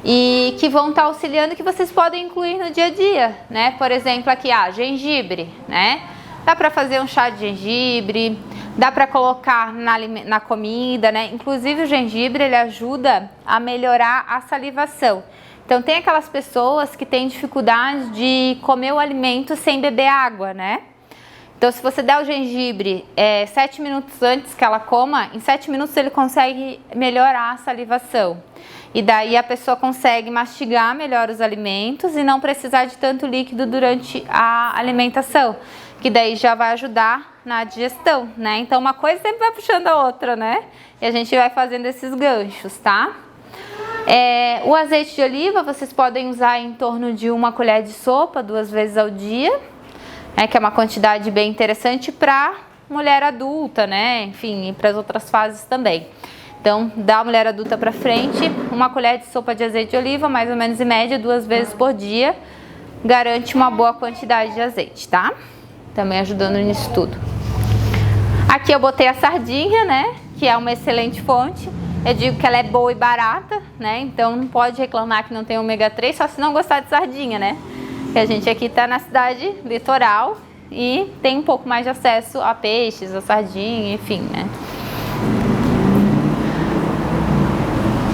E que vão estar auxiliando, que vocês podem incluir no dia a dia, né? Por exemplo, aqui, gengibre, né? Dá para fazer um chá de gengibre, dá para colocar na comida, né? Inclusive o gengibre, ele ajuda a melhorar a salivação. Então, tem aquelas pessoas que têm dificuldade de comer o alimento sem beber água, né? Então, se você der o gengibre 7 minutos antes que ela coma, em 7 minutos ele consegue melhorar a salivação. E daí a pessoa consegue mastigar melhor os alimentos e não precisar de tanto líquido durante a alimentação, que daí já vai ajudar na digestão, né? Então uma coisa sempre vai puxando a outra, né? E a gente vai fazendo esses ganchos, tá? O azeite de oliva vocês podem usar em torno de 1 colher de sopa 2 vezes ao dia, que é uma quantidade bem interessante para mulher adulta, né? Enfim, e para as outras fases também. Então, da mulher adulta para frente, 1 colher de sopa de azeite de oliva, mais ou menos em média, 2 vezes por dia, garante uma boa quantidade de azeite, tá? Também ajudando nisso tudo. Aqui eu botei a sardinha, né? Que é uma excelente fonte. Eu digo que ela é boa e barata, né? Então, não pode reclamar que não tem ômega 3, só se não gostar de sardinha, né? Porque a gente aqui tá na cidade litoral e tem um pouco mais de acesso a peixes, a sardinha, enfim, né?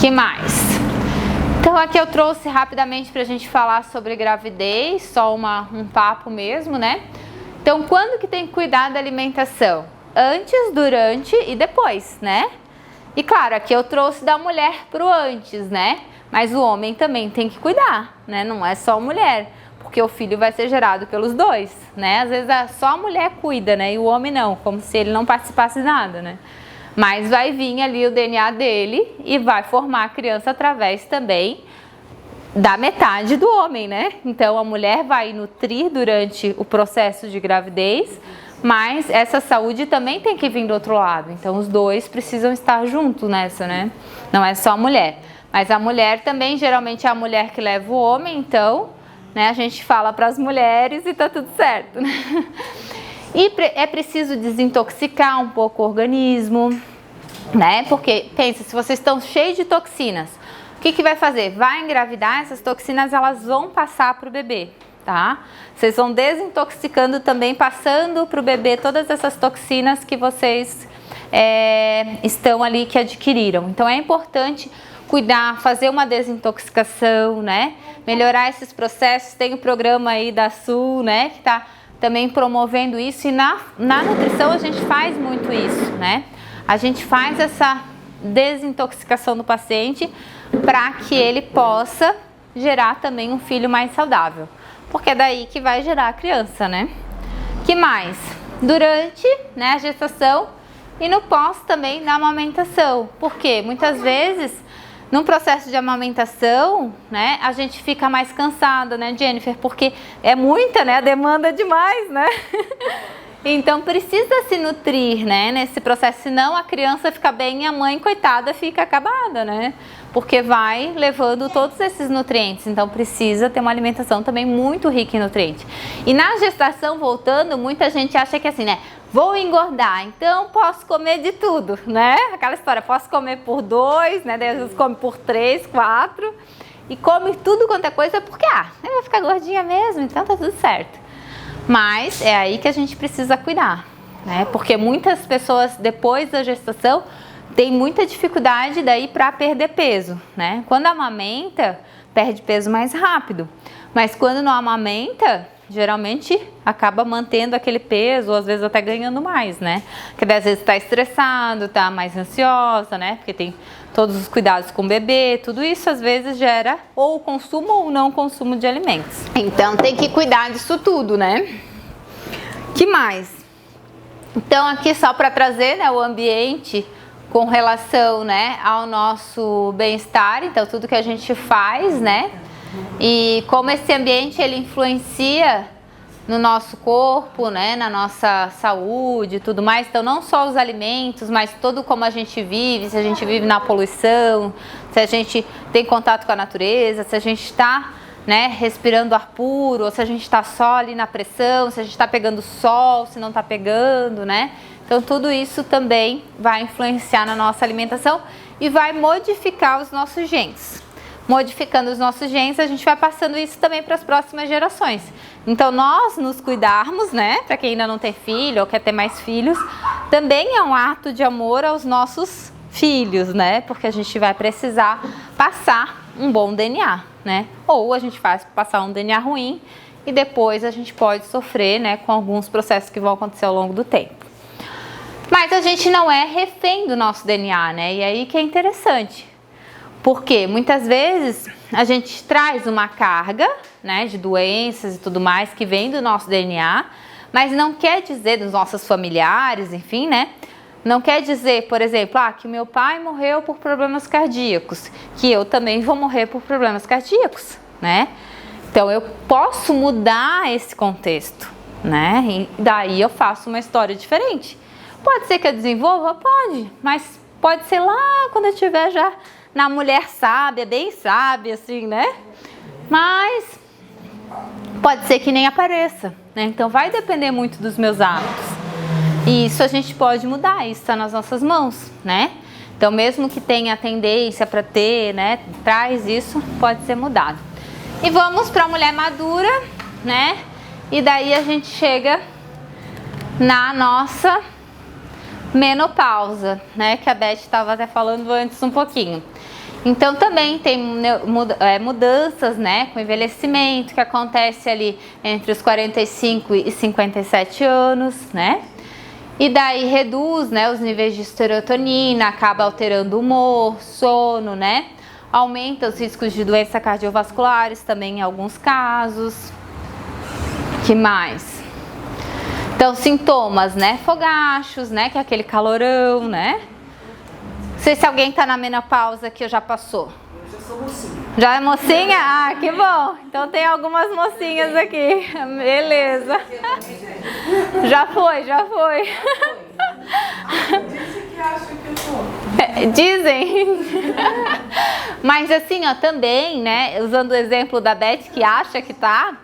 Que mais? Então aqui eu trouxe rapidamente pra gente falar sobre gravidez, só um papo mesmo, né? Então quando que tem que cuidar da alimentação? Antes, durante e depois, né? E claro, aqui eu trouxe da mulher pro antes, né? Mas o homem também tem que cuidar, né? Não é só a mulher, porque o filho vai ser gerado pelos dois, né? Às vezes só a mulher cuida, né? E o homem não, como se ele não participasse de nada, né? Mas vai vir ali o DNA dele e vai formar a criança através também da metade do homem, né? Então a mulher vai nutrir durante o processo de gravidez, mas essa saúde também tem que vir do outro lado. Então os dois precisam estar juntos nessa, né? Não é só a mulher. Mas a mulher também, geralmente é a mulher que leva o homem, então, né, a gente fala para as mulheres e tá tudo certo, né? E é preciso desintoxicar um pouco o organismo, né? Porque, pensa, se vocês estão cheios de toxinas, o que vai fazer? Vai engravidar, essas toxinas elas vão passar para o bebê, tá? Vocês vão desintoxicando também, passando para o bebê todas essas toxinas que vocês estão ali, que adquiriram. Então é importante cuidar, fazer uma desintoxicação, né? Melhorar esses processos. Tem o programa aí da Sul, né? Que tá também promovendo isso, e na nutrição a gente faz muito isso, né? A gente faz essa desintoxicação do paciente para que ele possa gerar também um filho mais saudável. porque é daí que vai gerar a criança, né? Que mais? Durante, né, a gestação e no pós também na amamentação. Porque muitas vezes no processo de amamentação, né, a gente fica mais cansada, né, Jennifer? Porque é muita, né? Demanda demais, né? Então precisa se nutrir, né, nesse processo, senão a criança fica bem e a mãe, coitada, fica acabada, né? Porque vai levando todos esses nutrientes, então precisa ter uma alimentação também muito rica em nutrientes. E na gestação, voltando, muita gente acha que assim, né, vou engordar, então posso comer de tudo, né? Aquela história, posso comer por 2, né, daí às vezes come por 3, 4, e come tudo quanto é coisa porque, eu vou ficar gordinha mesmo, então tá tudo certo. Mas é aí que a gente precisa cuidar, né? Porque muitas pessoas depois da gestação têm muita dificuldade daí para perder peso, né? Quando amamenta, perde peso mais rápido. Mas quando não amamenta, geralmente acaba mantendo aquele peso, ou às vezes até ganhando mais, né? Porque às vezes está estressado, está mais ansiosa, né? Porque tem todos os cuidados com o bebê, tudo isso às vezes gera ou consumo ou não consumo de alimentos. Então tem que cuidar disso tudo, né? Que mais? Então aqui só para trazer, né, o ambiente com relação, né, ao nosso bem-estar, então tudo que a gente faz, né? E como esse ambiente ele influencia no nosso corpo, né, na nossa saúde e tudo mais. Então não só os alimentos, mas todo como a gente vive, se a gente vive na poluição, se a gente tem contato com a natureza, se a gente está, né, respirando ar puro, ou se a gente está só ali na pressão, se a gente está pegando sol, se não está pegando, né? Então tudo isso também vai influenciar na nossa alimentação e vai modificar os nossos genes. Modificando os nossos genes, a gente vai passando isso também para as próximas gerações. Então nós nos cuidarmos, né, para quem ainda não tem filho ou quer ter mais filhos, também é um ato de amor aos nossos filhos, né, porque a gente vai precisar passar um bom DNA, né, ou a gente faz passar um DNA ruim e depois a gente pode sofrer, né, com alguns processos que vão acontecer ao longo do tempo. Mas a gente não é refém do nosso DNA, né, e aí que é interessante. Porque muitas vezes a gente traz uma carga, né, de doenças e tudo mais que vem do nosso DNA, mas não quer dizer dos nossos familiares, enfim, né? Não quer dizer, por exemplo, que meu pai morreu por problemas cardíacos, que eu também vou morrer por problemas cardíacos, né? Então eu posso mudar esse contexto, né? E daí eu faço uma história diferente. Pode ser que eu desenvolva? Pode, mas pode ser lá quando eu estiver já na mulher sábia, bem sábia, assim, né? Mas pode ser que nem apareça, né? Então vai depender muito dos meus hábitos. E isso a gente pode mudar, isso está nas nossas mãos, né? Então mesmo que tenha tendência para ter, né? Traz isso, pode ser mudado. E vamos para a mulher madura, né? E daí a gente chega na nossa menopausa, né? Que a Beth estava até falando antes um pouquinho. Então também tem mudanças, né, com envelhecimento que acontece ali entre os 45 e 57 anos, né? E daí reduz, né, os níveis de serotonina, acaba alterando o humor, sono, né? Aumenta os riscos de doenças cardiovasculares também em alguns casos. Que mais? Então sintomas, né, fogachos, né, que é aquele calorão, né? Não sei se alguém tá na menopausa que já passou. Eu já sou mocinha. Já é mocinha? Ah, que bom. Então tem algumas mocinhas aqui. Beleza. Já foi. Disse que acha que eu tô. Dizem. Mas assim, ó, também, né, usando o exemplo da Beth que acha que tá,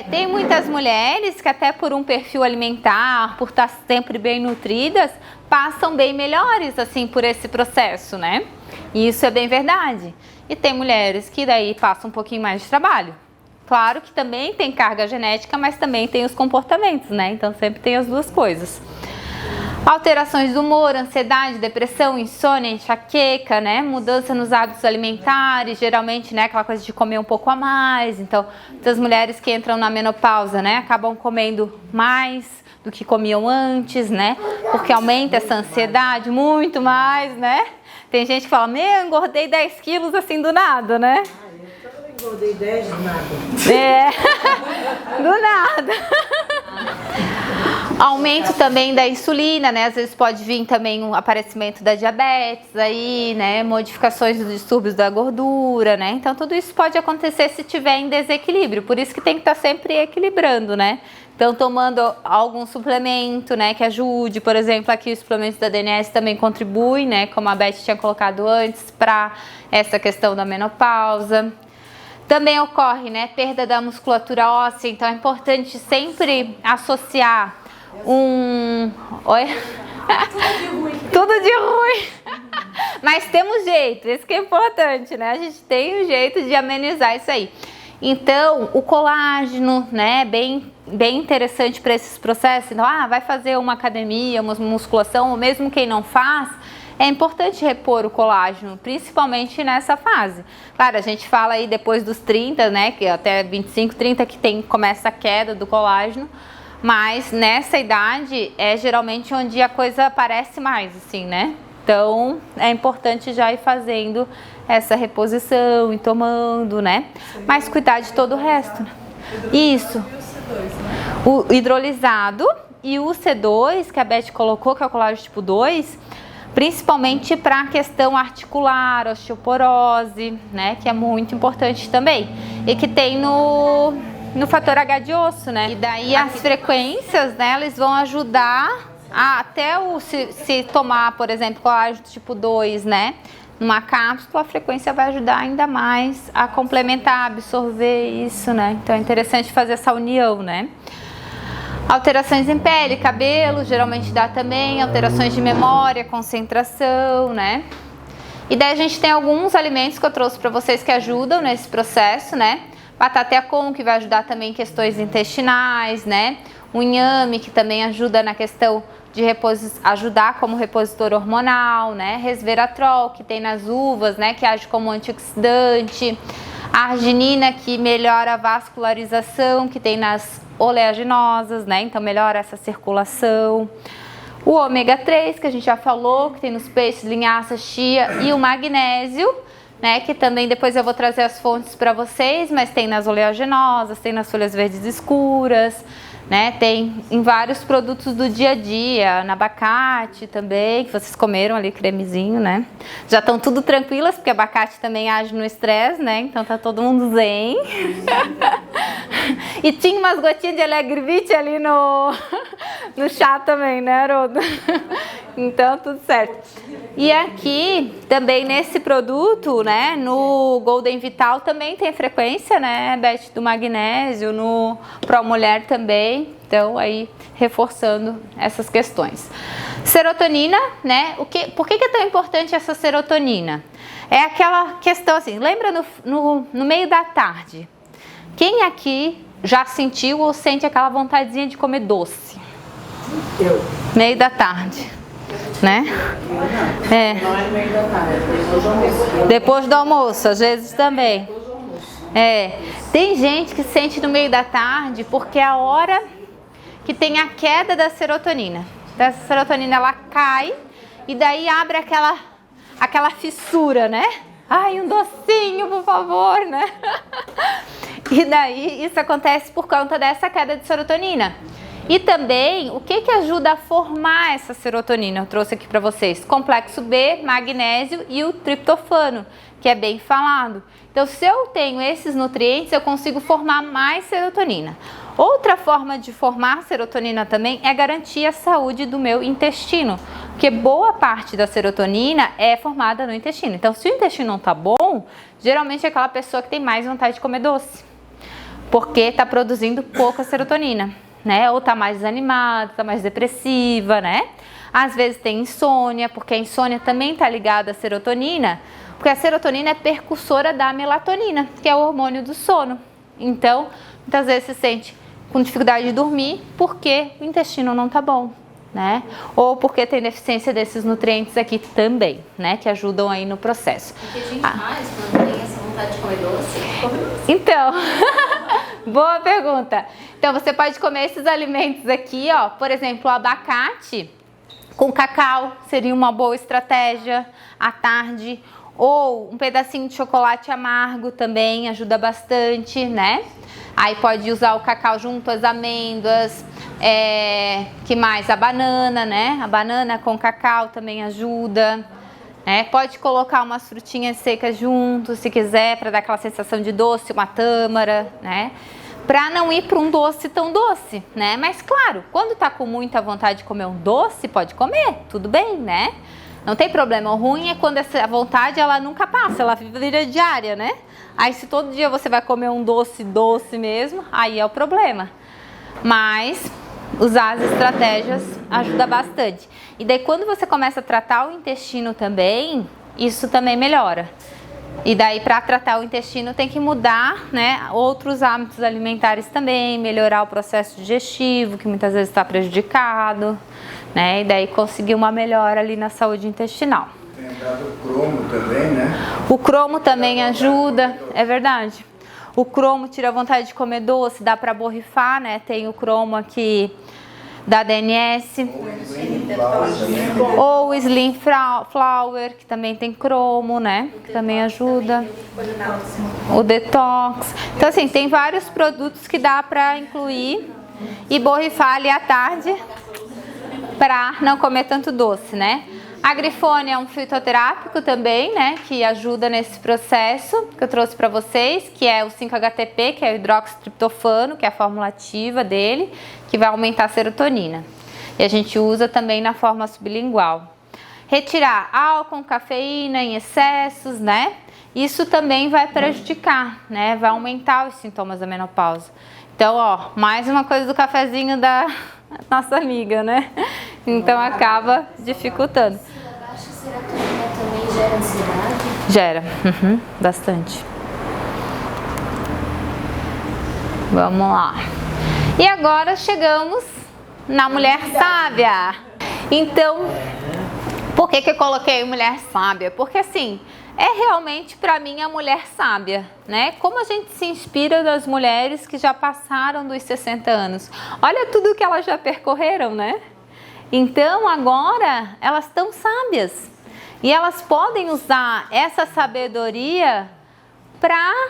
tem muitas mulheres que até por um perfil alimentar, por estar sempre bem nutridas, passam bem melhores, assim, por esse processo, né? E isso é bem verdade. E tem mulheres que daí passam um pouquinho mais de trabalho. Claro que também tem carga genética, mas também tem os comportamentos, né? Então sempre tem as duas coisas. Alterações do humor, ansiedade, depressão, insônia, enxaqueca, né? Mudança nos hábitos alimentares, geralmente, né? Aquela coisa de comer um pouco a mais. Então, muitas mulheres que entram na menopausa, né? Acabam comendo mais do que comiam antes, né? Porque aumenta essa ansiedade muito mais, né? Tem gente que fala, eu engordei 10 quilos assim do nada, né? engordei 10 do nada. Do nada. Aumento também da insulina, né? Às vezes pode vir também um aparecimento da diabetes aí, né? Modificações dos distúrbios da gordura, né? Então tudo isso pode acontecer se tiver em desequilíbrio. Por isso que tem que estar sempre equilibrando, né? Então tomando algum suplemento, né? Que ajude, por exemplo, aqui os suplementos da DNS também contribuem, né? Como a Beth tinha colocado antes, para essa questão da menopausa. Também ocorre, né, perda da musculatura óssea, então é importante sempre associar Oi? Tudo de ruim. Mas temos jeito, isso que é importante, né? A gente tem um jeito de amenizar isso aí. Então, o colágeno, né, bem interessante para esses processos. Então, vai fazer uma academia, uma musculação, ou mesmo quem não faz, é importante repor o colágeno, principalmente nessa fase. Claro, a gente fala aí depois dos 30, né, que até 25, 30 que começa a queda do colágeno, mas nessa idade é geralmente onde a coisa aparece mais, assim, né? Então, é importante já ir fazendo essa reposição e tomando, né? Mas cuidar de todo o resto. Isso. O hidrolisado e o C2, que a Beth colocou, que é o colágeno tipo 2, principalmente para a questão articular, osteoporose, né, que é muito importante também, e que tem no fator H de osso, né, e daí as frequências, né, eles vão ajudar até se tomar, por exemplo, colágeno tipo 2, né, numa cápsula, a frequência vai ajudar ainda mais a complementar, absorver isso, né, então é interessante fazer essa união, né. Alterações em pele, cabelo, geralmente dá também, alterações de memória, concentração, né? E daí a gente tem alguns alimentos que eu trouxe para vocês que ajudam nesse processo, né? Batata com, que vai ajudar também em questões intestinais, né? O inhame, que também ajuda na questão de ajudar como repositor hormonal, né? Resveratrol, que tem nas uvas, né? Que age como antioxidante. A arginina, que melhora a vascularização, que tem nas oleaginosas, né? Então melhora essa circulação. O ômega 3, que a gente já falou, que tem nos peixes, linhaça, chia, e o magnésio, né? Que também depois eu vou trazer as fontes para vocês, mas tem nas oleaginosas, tem nas folhas verdes escuras, né? Tem em vários produtos do dia a dia, no abacate também, que vocês comeram ali, cremezinho, né? Já estão tudo tranquilas, porque abacate também age no estresse, né? Então tá todo mundo zen. E tinha umas gotinhas de Alegrivite ali no chá também, né, Haroldo? Então tudo certo. E aqui também nesse produto, né, no Golden Vital também tem frequência, né, Beth, do magnésio, no Pro Mulher também. Então aí reforçando essas questões. Serotonina, né? Por que é tão importante essa serotonina? É aquela questão assim, lembra no meio da tarde? Quem aqui já sentiu ou sente aquela vontadezinha de comer doce? Eu. Meio da tarde, né? É. Não é no meio da tarde, depois do almoço. Depois do almoço, às vezes também. É. Tem gente que sente no meio da tarde porque é a hora que tem a queda da serotonina. Então, essa serotonina ela cai e daí abre aquela fissura, né? Ai, um docinho, por favor, né? E daí isso acontece por conta dessa queda de serotonina. E também, o que ajuda a formar essa serotonina? Eu trouxe aqui para vocês. Complexo B, magnésio e o triptofano, que é bem falado. Então, se eu tenho esses nutrientes, eu consigo formar mais serotonina. Outra forma de formar serotonina também é garantir a saúde do meu intestino, porque boa parte da serotonina é formada no intestino. Então, se o intestino não tá bom, geralmente é aquela pessoa que tem mais vontade de comer doce, porque está produzindo pouca serotonina, né? Ou está mais desanimada, está mais depressiva, né? Às vezes tem insônia, porque a insônia também está ligada à serotonina, porque a serotonina é percussora da melatonina, que é o hormônio do sono. Então, muitas vezes se sente com dificuldade de dormir porque o intestino não está bom, né? Ou porque tem deficiência desses nutrientes aqui também, né? Que ajudam aí no processo. O que a gente faz quando tem essa vontade de comer doce? Então, boa pergunta. Então, você pode comer esses alimentos aqui, ó. Por exemplo, o abacate com cacau seria uma boa estratégia à tarde. Ou um pedacinho de chocolate amargo também ajuda bastante, né? Aí pode usar o cacau junto, as amêndoas, que mais? A banana, né? A banana com cacau também ajuda. Pode colocar umas frutinhas secas junto, se quiser, para dar aquela sensação de doce, uma tâmara, né? Para não ir para um doce tão doce, né? Mas claro, quando tá com muita vontade de comer um doce, pode comer, tudo bem, né? Não tem problema. O ruim é quando essa vontade, ela nunca passa, ela vira diária, né? Aí se todo dia você vai comer um doce mesmo, aí é o problema. Mas usar as estratégias ajuda bastante. E daí quando você começa a tratar o intestino também, isso também melhora. E daí para tratar o intestino tem que mudar, né, outros hábitos alimentares também, melhorar o processo digestivo, que muitas vezes está prejudicado, né, e daí conseguir uma melhora ali na saúde intestinal. Tem dado o cromo também, né? O cromo também ajuda, é verdade. O cromo tira a vontade de comer doce, dá para borrifar, né, tem o cromo aqui da DNS. Ou o Slim Flower, que também tem cromo, né? Que também ajuda. O Detox. Então, assim, tem vários produtos que dá para incluir e borrifar ali à tarde para não comer tanto doce, né? A Grifone é um fitoterápico também, né? Que ajuda nesse processo que eu trouxe para vocês, que é o 5-HTP, que é o hidroxitriptofano, que é a fórmula ativa dele, que vai aumentar a serotonina. E a gente usa também na forma sublingual. Retirar álcool, cafeína em excessos, né? Isso também vai prejudicar, né? Vai aumentar os sintomas da menopausa. Então, ó, mais uma coisa do cafezinho da nossa amiga, né? Então acaba dificultando. Se a baixa serotonina também gera ansiedade? Gera, bastante. Vamos lá. E agora chegamos na mulher sábia. Então, por que eu coloquei mulher sábia? Porque assim, é realmente para mim a mulher sábia, né? Como a gente se inspira das mulheres que já passaram dos 60 anos. Olha tudo que elas já percorreram, né? Então agora elas estão sábias e elas podem usar essa sabedoria para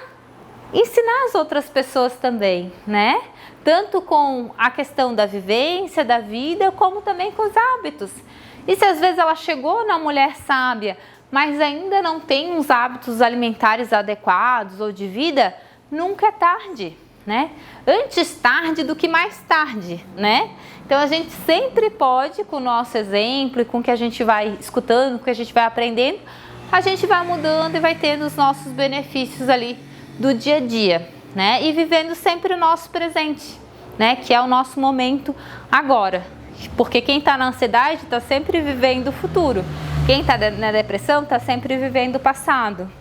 ensinar as outras pessoas também, né? Tanto com a questão da vivência, da vida, como também com os hábitos. E se às vezes ela chegou na mulher sábia, mas ainda não tem uns hábitos alimentares adequados ou de vida, nunca é tarde, né? Antes tarde do que mais tarde, né? Então a gente sempre pode, com o nosso exemplo e com o que a gente vai escutando, com o que a gente vai aprendendo, a gente vai mudando e vai tendo os nossos benefícios ali do dia a dia, né? E vivendo sempre o nosso presente, né? Que é o nosso momento agora. Porque quem está na ansiedade está sempre vivendo o futuro. Quem está na depressão está sempre vivendo o passado,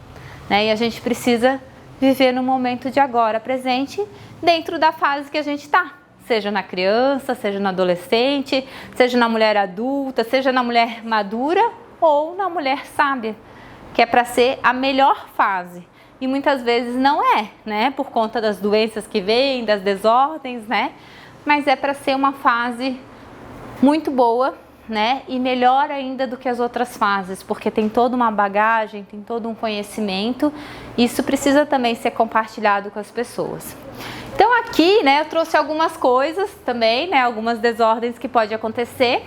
né? E a gente precisa viver no momento de agora, presente, dentro da fase que a gente está. Seja na criança, seja na adolescente, seja na mulher adulta, seja na mulher madura ou na mulher sábia, que é para ser a melhor fase. E muitas vezes não é, né? Por conta das doenças que vêm, das desordens, né? Mas é para ser uma fase muito boa, né? E melhor ainda do que as outras fases, porque tem toda uma bagagem, tem todo um conhecimento. Isso precisa também ser compartilhado com as pessoas. Então aqui, né, eu trouxe algumas coisas também, né? Algumas desordens que pode acontecer.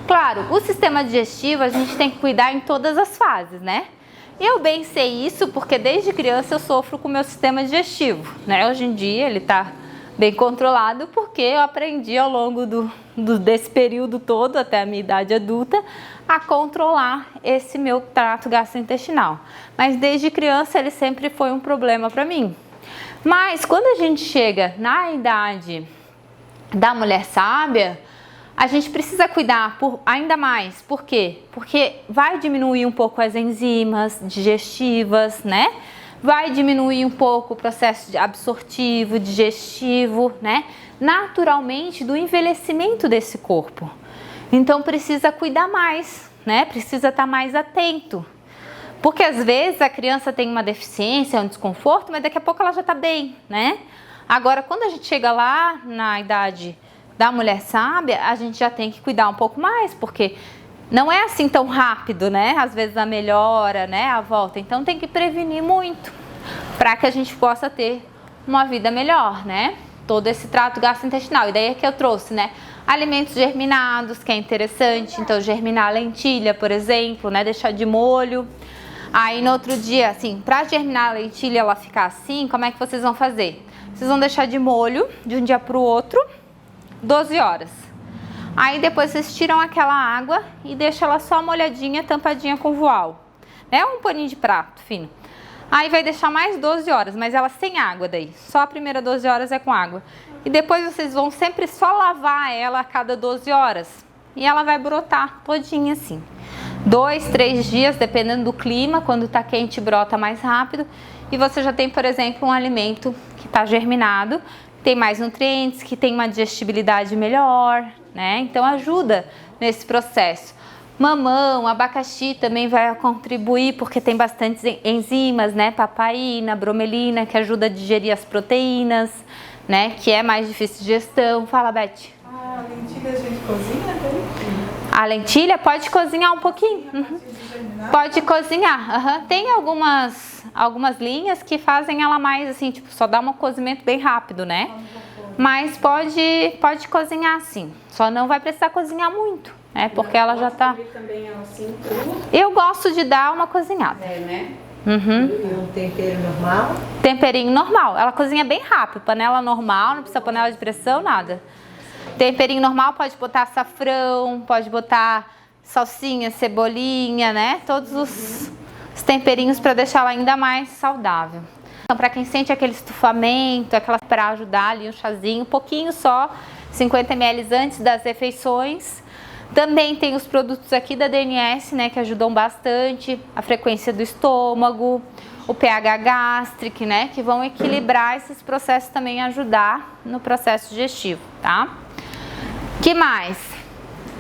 Claro, o sistema digestivo a gente tem que cuidar em todas as fases, né? Eu bem sei isso porque desde criança eu sofro com o meu sistema digestivo, né? Hoje em dia ele está bem controlado porque eu aprendi ao longo desse período todo, até a minha idade adulta, a controlar esse meu trato gastrointestinal. Mas desde criança ele sempre foi um problema para mim. Mas quando a gente chega na idade da mulher sábia, a gente precisa cuidar ainda mais. Por quê? Porque vai diminuir um pouco as enzimas digestivas, né? Vai diminuir um pouco o processo absortivo, digestivo, né? Naturalmente do envelhecimento desse corpo. Então precisa cuidar mais, né? Precisa estar mais atento. Porque às vezes a criança tem uma deficiência, um desconforto, mas daqui a pouco ela já está bem, né? Agora, quando a gente chega lá na idade da mulher sábia, a gente já tem que cuidar um pouco mais, porque não é assim tão rápido, né? Às vezes a melhora, né? A volta. Então tem que prevenir muito para que a gente possa ter uma vida melhor, né? Todo esse trato gastrointestinal. E daí é que eu trouxe, né? Alimentos germinados, que é interessante. Então germinar a lentilha, por exemplo, né? Deixar de molho. Aí no outro dia, assim, para germinar a lentilha ela ficar assim, como é que vocês vão fazer? Vocês vão deixar de molho de um dia para o outro 12 horas. Aí depois vocês tiram aquela água e deixam ela só molhadinha, tampadinha com voal, né? Um paninho de prato fino. Aí vai deixar mais 12 horas, mas ela sem água daí. Só a primeira 12 horas é com água. E depois vocês vão sempre só lavar ela a cada 12 horas. E ela vai brotar todinha assim. 2, 3 dias, dependendo do clima, quando tá quente brota mais rápido. E você já tem, por exemplo, um alimento que está germinado, tem mais nutrientes, que tem uma digestibilidade melhor, né? Então ajuda nesse processo. Mamão, abacaxi também vai contribuir porque tem bastante enzimas, né? Papaina, bromelina, que ajuda a digerir as proteínas, né? Que é mais difícil de digestão. Fala, Beth. A lentilha a gente cozinha, né? A lentilha pode cozinhar um pouquinho. Pode cozinhar. Tem algumas linhas que fazem ela mais assim, tipo, só dá um cozimento bem rápido, né? Mas pode cozinhar sim. Só não vai precisar cozinhar muito, né? Porque ela já tá... Também assim, cru. Eu gosto de dar uma cozinhada. É, né? Uhum. E um tempero normal. Temperinho normal. Ela cozinha bem rápido. Panela normal, não precisa panela de pressão, nada. Temperinho normal, pode botar açafrão, pode botar salsinha, cebolinha, né? Todos os temperinhos para deixá-la ainda mais saudável. Então, para quem sente aquele estufamento, para ajudar ali um chazinho, um pouquinho só, 50 ml antes das refeições. Também tem os produtos aqui da DNS, né, que ajudam bastante a frequência do estômago, o pH gástrico, né, que vão equilibrar esses processos também, ajudar no processo digestivo, tá? Que mais?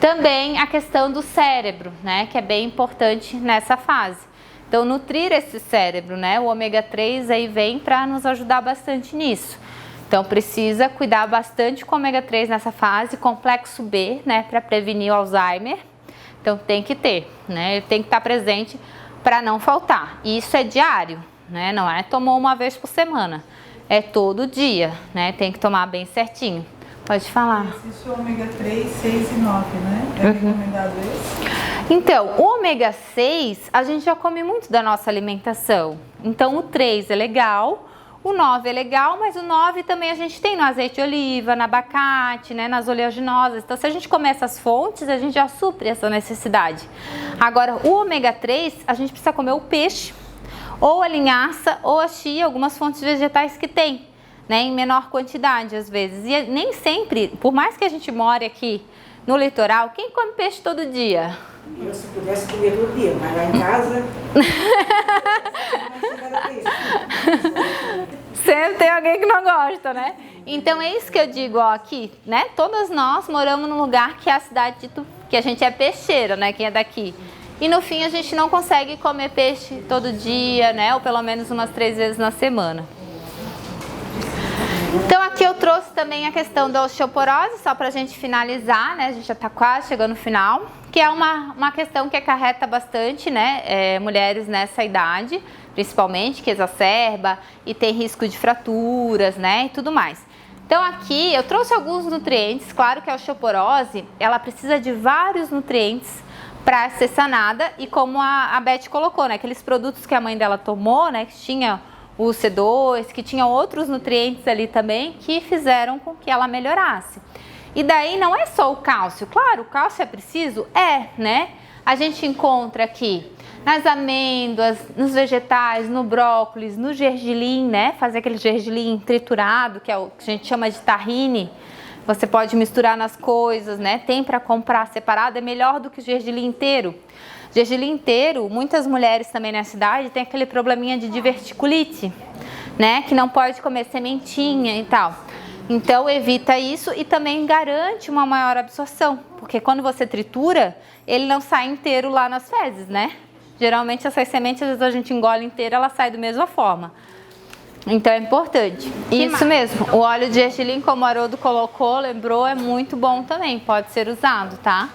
Também a questão do cérebro, né, que é bem importante nessa fase. Então, nutrir esse cérebro, né, o ômega 3 aí vem para nos ajudar bastante nisso. Então, precisa cuidar bastante com o ômega 3 nessa fase, complexo B, né, para prevenir o Alzheimer. Então, tem que ter, né, ele tem que estar presente para não faltar. E isso é diário, né, não é tomou uma vez por semana, é todo dia, né, tem que tomar bem certinho. Pode falar. Existe o ômega 3, 6 e 9, né? É recomendado esse? Então, o ômega 6 a gente já come muito da nossa alimentação. Então, o 3 é legal, o 9 é legal, mas o 9 também a gente tem no azeite de oliva, no abacate, né, nas oleaginosas. Então, se a gente comer essas fontes, a gente já supre essa necessidade. Agora, o ômega 3, a gente precisa comer o peixe, ou a linhaça, ou a chia, algumas fontes vegetais que tem, né, em menor quantidade às vezes. E nem sempre, por mais que a gente more aqui no litoral, quem come peixe todo dia? Eu, se pudesse comer todo dia, mas lá em casa... Sempre tem alguém que não gosta, né? Então é isso que eu digo, ó, aqui, né? Todas nós moramos num lugar que é a cidade de que a gente é peixeira, né? Quem é daqui. E no fim a gente não consegue comer peixe todo dia, né? Ou pelo menos umas 3 vezes na semana. Então aqui eu trouxe também a questão da osteoporose, só pra gente finalizar, né? A gente já tá quase chegando no final, que é uma questão que acarreta bastante, né? Mulheres nessa idade, principalmente, que exacerba e tem risco de fraturas, né? E tudo mais. Então aqui eu trouxe alguns nutrientes, claro que a osteoporose, ela precisa de vários nutrientes para ser sanada e como a Beth colocou, né? Aqueles produtos que a mãe dela tomou, né? Que tinha o C2, que tinha outros nutrientes ali também que fizeram com que ela melhorasse. E daí não é só o cálcio, claro, o cálcio é preciso? É, né? A gente encontra aqui nas amêndoas, nos vegetais, no brócolis, no gergelim, né? Fazer aquele gergelim triturado, que é o que a gente chama de tahine. Você pode misturar nas coisas, né? Tem para comprar separado, é melhor do que o gergelim inteiro. Gergelim inteiro, muitas mulheres também nessa idade têm aquele probleminha de diverticulite, né? Que não pode comer sementinha e tal. Então evita isso e também garante uma maior absorção, porque quando você tritura, ele não sai inteiro lá nas fezes, né? Geralmente essas sementes, às vezes a gente engole inteira, ela sai da mesma forma. Então é importante. Isso mesmo, o óleo de gergelim, como o Haroldo colocou, lembrou, é muito bom também, pode ser usado, tá?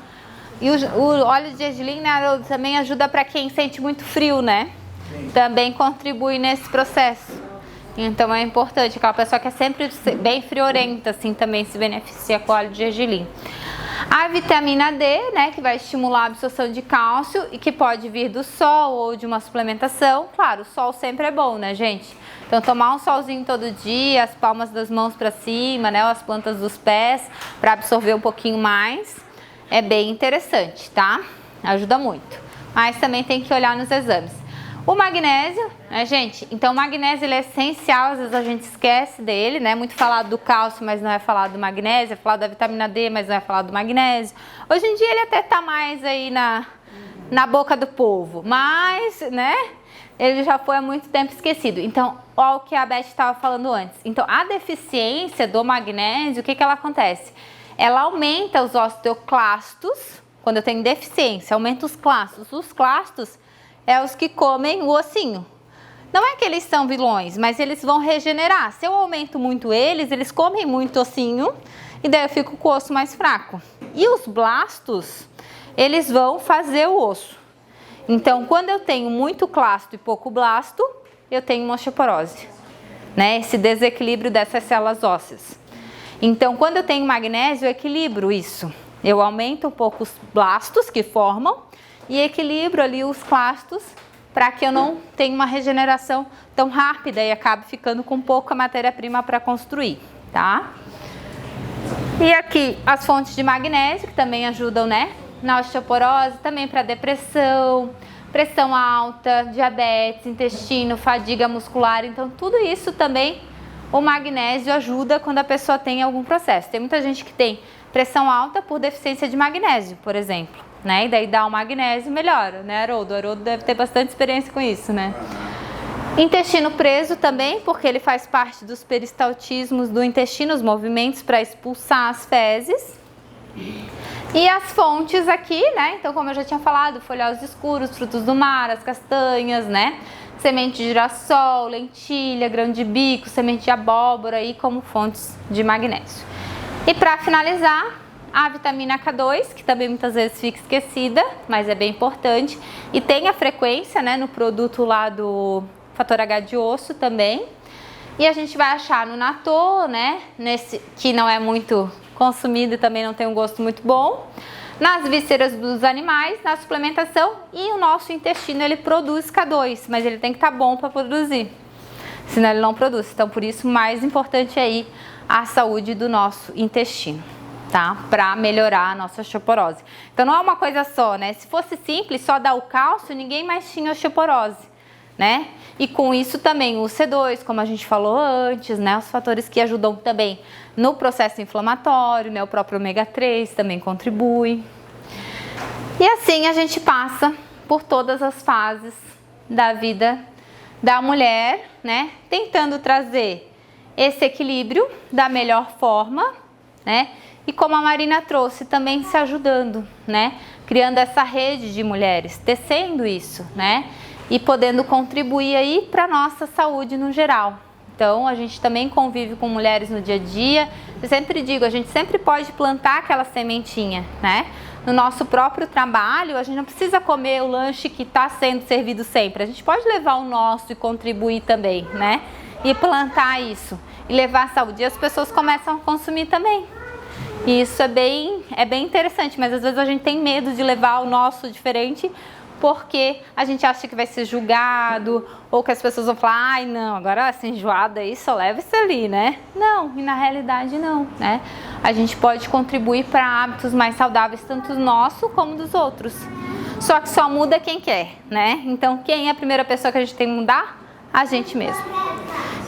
E o óleo de gergelim, né, Haroldo, também ajuda para quem sente muito frio, né? Sim. Também contribui nesse processo. Então é importante, aquela pessoa que é sempre bem friorenta, assim, também se beneficia com o óleo de gergelim. A vitamina D, né, que vai estimular a absorção de cálcio e que pode vir do sol ou de uma suplementação. Claro, o sol sempre é bom, né, gente? Então tomar um solzinho todo dia, as palmas das mãos para cima, né, as plantas dos pés, para absorver um pouquinho mais, é bem interessante, tá? Ajuda muito. Mas também tem que olhar nos exames. O magnésio, né, gente? Então o magnésio ele é essencial, às vezes a gente esquece dele, né? Muito falado do cálcio, mas não é falado do magnésio, é falado da vitamina D, mas não é falado do magnésio. Hoje em dia ele até tá mais aí na boca do povo, mas, né? Ele já foi há muito tempo esquecido. Então, olha o que a Beth estava falando antes. Então, a deficiência do magnésio, o que ela acontece? Ela aumenta os osteoclastos, quando eu tenho deficiência, aumenta os clastos. Os clastos é os que comem o ossinho. Não é que eles são vilões, mas eles vão regenerar. Se eu aumento muito eles comem muito ossinho e daí eu fico com o osso mais fraco. E os blastos, eles vão fazer o osso. Então, quando eu tenho muito clasto e pouco blasto, eu tenho uma osteoporose, né? Esse desequilíbrio dessas células ósseas. Então, quando eu tenho magnésio, eu equilibro isso. Eu aumento um pouco os blastos que formam e equilibro ali os clastos para que eu não tenha uma regeneração tão rápida e acabe ficando com pouca matéria-prima para construir, tá? E aqui as fontes de magnésio que também ajudam, né? Na osteoporose, também para depressão, pressão alta, diabetes, intestino, fadiga muscular. Então tudo isso também o magnésio ajuda quando a pessoa tem algum processo. Tem muita gente que tem pressão alta por deficiência de magnésio, por exemplo, né? E daí dá o magnésio e melhora, né, Haroldo? O Haroldo deve ter bastante experiência com isso, né? Intestino preso também, porque ele faz parte dos peristaltismos do intestino, os movimentos para expulsar as fezes. E as fontes aqui, né? Então, como eu já tinha falado, folhosos escuros, frutos do mar, as castanhas, né? Semente de girassol, lentilha, grão de bico, semente de abóbora aí como fontes de magnésio. E para finalizar, a vitamina K2, que também muitas vezes fica esquecida, mas é bem importante. E tem a frequência, né, no produto lá do fator H de osso também. E a gente vai achar no natô, né, nesse que não é muito consumido e também não tem um gosto muito bom. Nas vísceras dos animais, na suplementação, e o nosso intestino ele produz K2, mas ele tem que estar bom para produzir, senão ele não produz. Então por isso mais importante aí a saúde do nosso intestino, tá? Para melhorar a nossa osteoporose. Então não é uma coisa só, né? Se fosse simples, só dar o cálcio, ninguém mais tinha osteoporose, né? E com isso também o C2, como a gente falou antes, né? Os fatores que ajudam também no processo inflamatório, né? O próprio ômega 3 também contribui. E assim a gente passa por todas as fases da vida da mulher, né? Tentando trazer esse equilíbrio da melhor forma, né? E como a Marina trouxe, também se ajudando, né? Criando essa rede de mulheres, tecendo isso, né? E podendo contribuir aí para a nossa saúde no geral. Então, a gente também convive com mulheres no dia a dia. Eu sempre digo, a gente sempre pode plantar aquela sementinha, né? No nosso próprio trabalho, a gente não precisa comer o lanche que está sendo servido sempre. A gente pode levar o nosso e contribuir também, né? E plantar isso. E levar a saúde. E as pessoas começam a consumir também. E isso é bem interessante, mas às vezes a gente tem medo de levar o nosso diferente porque a gente acha que vai ser julgado ou que as pessoas vão falar, ai não, agora essa enjoada aí só leva isso ali, né? Não, e na realidade não, né? A gente pode contribuir para hábitos mais saudáveis, tanto nosso como dos outros. Só que só muda quem quer, né? Então quem é a primeira pessoa que a gente tem que mudar? A gente mesmo.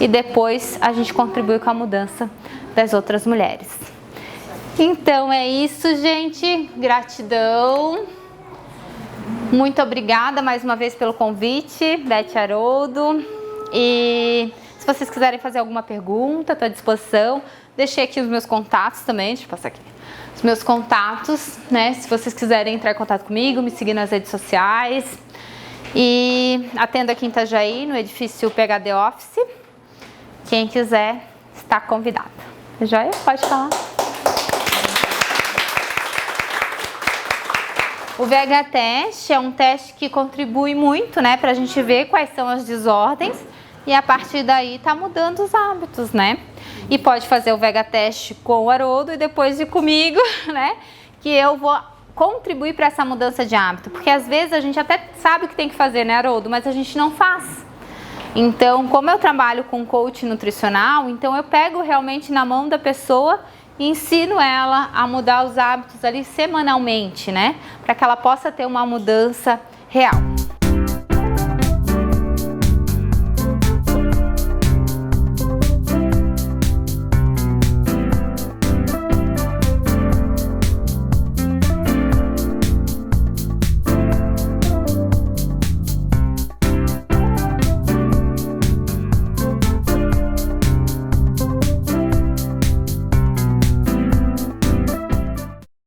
E depois a gente contribui com a mudança das outras mulheres. Então é isso, gente. Gratidão. Muito obrigada mais uma vez pelo convite, Beth, Haroldo. E se vocês quiserem fazer alguma pergunta, estou à disposição. Deixei aqui os meus contatos também, deixa eu passar aqui. Os meus contatos, né? Se vocês quiserem entrar em contato comigo, me seguir nas redes sociais. E atendo aqui em Itajaí, no edifício PHD Office. Quem quiser está convidado. Joia? Pode falar. O VH Teste é um teste que contribui muito, né, para a gente ver quais são as desordens e a partir daí tá mudando os hábitos, né? E pode fazer o VH Teste com o Haroldo e depois ir comigo, né? Que eu vou contribuir para essa mudança de hábito, porque às vezes a gente até sabe o que tem que fazer, né, Haroldo? Mas a gente não faz. Então, como eu trabalho com coach nutricional, então eu pego realmente na mão da pessoa e ensino ela a mudar os hábitos ali semanalmente, né? Para que ela possa ter uma mudança real.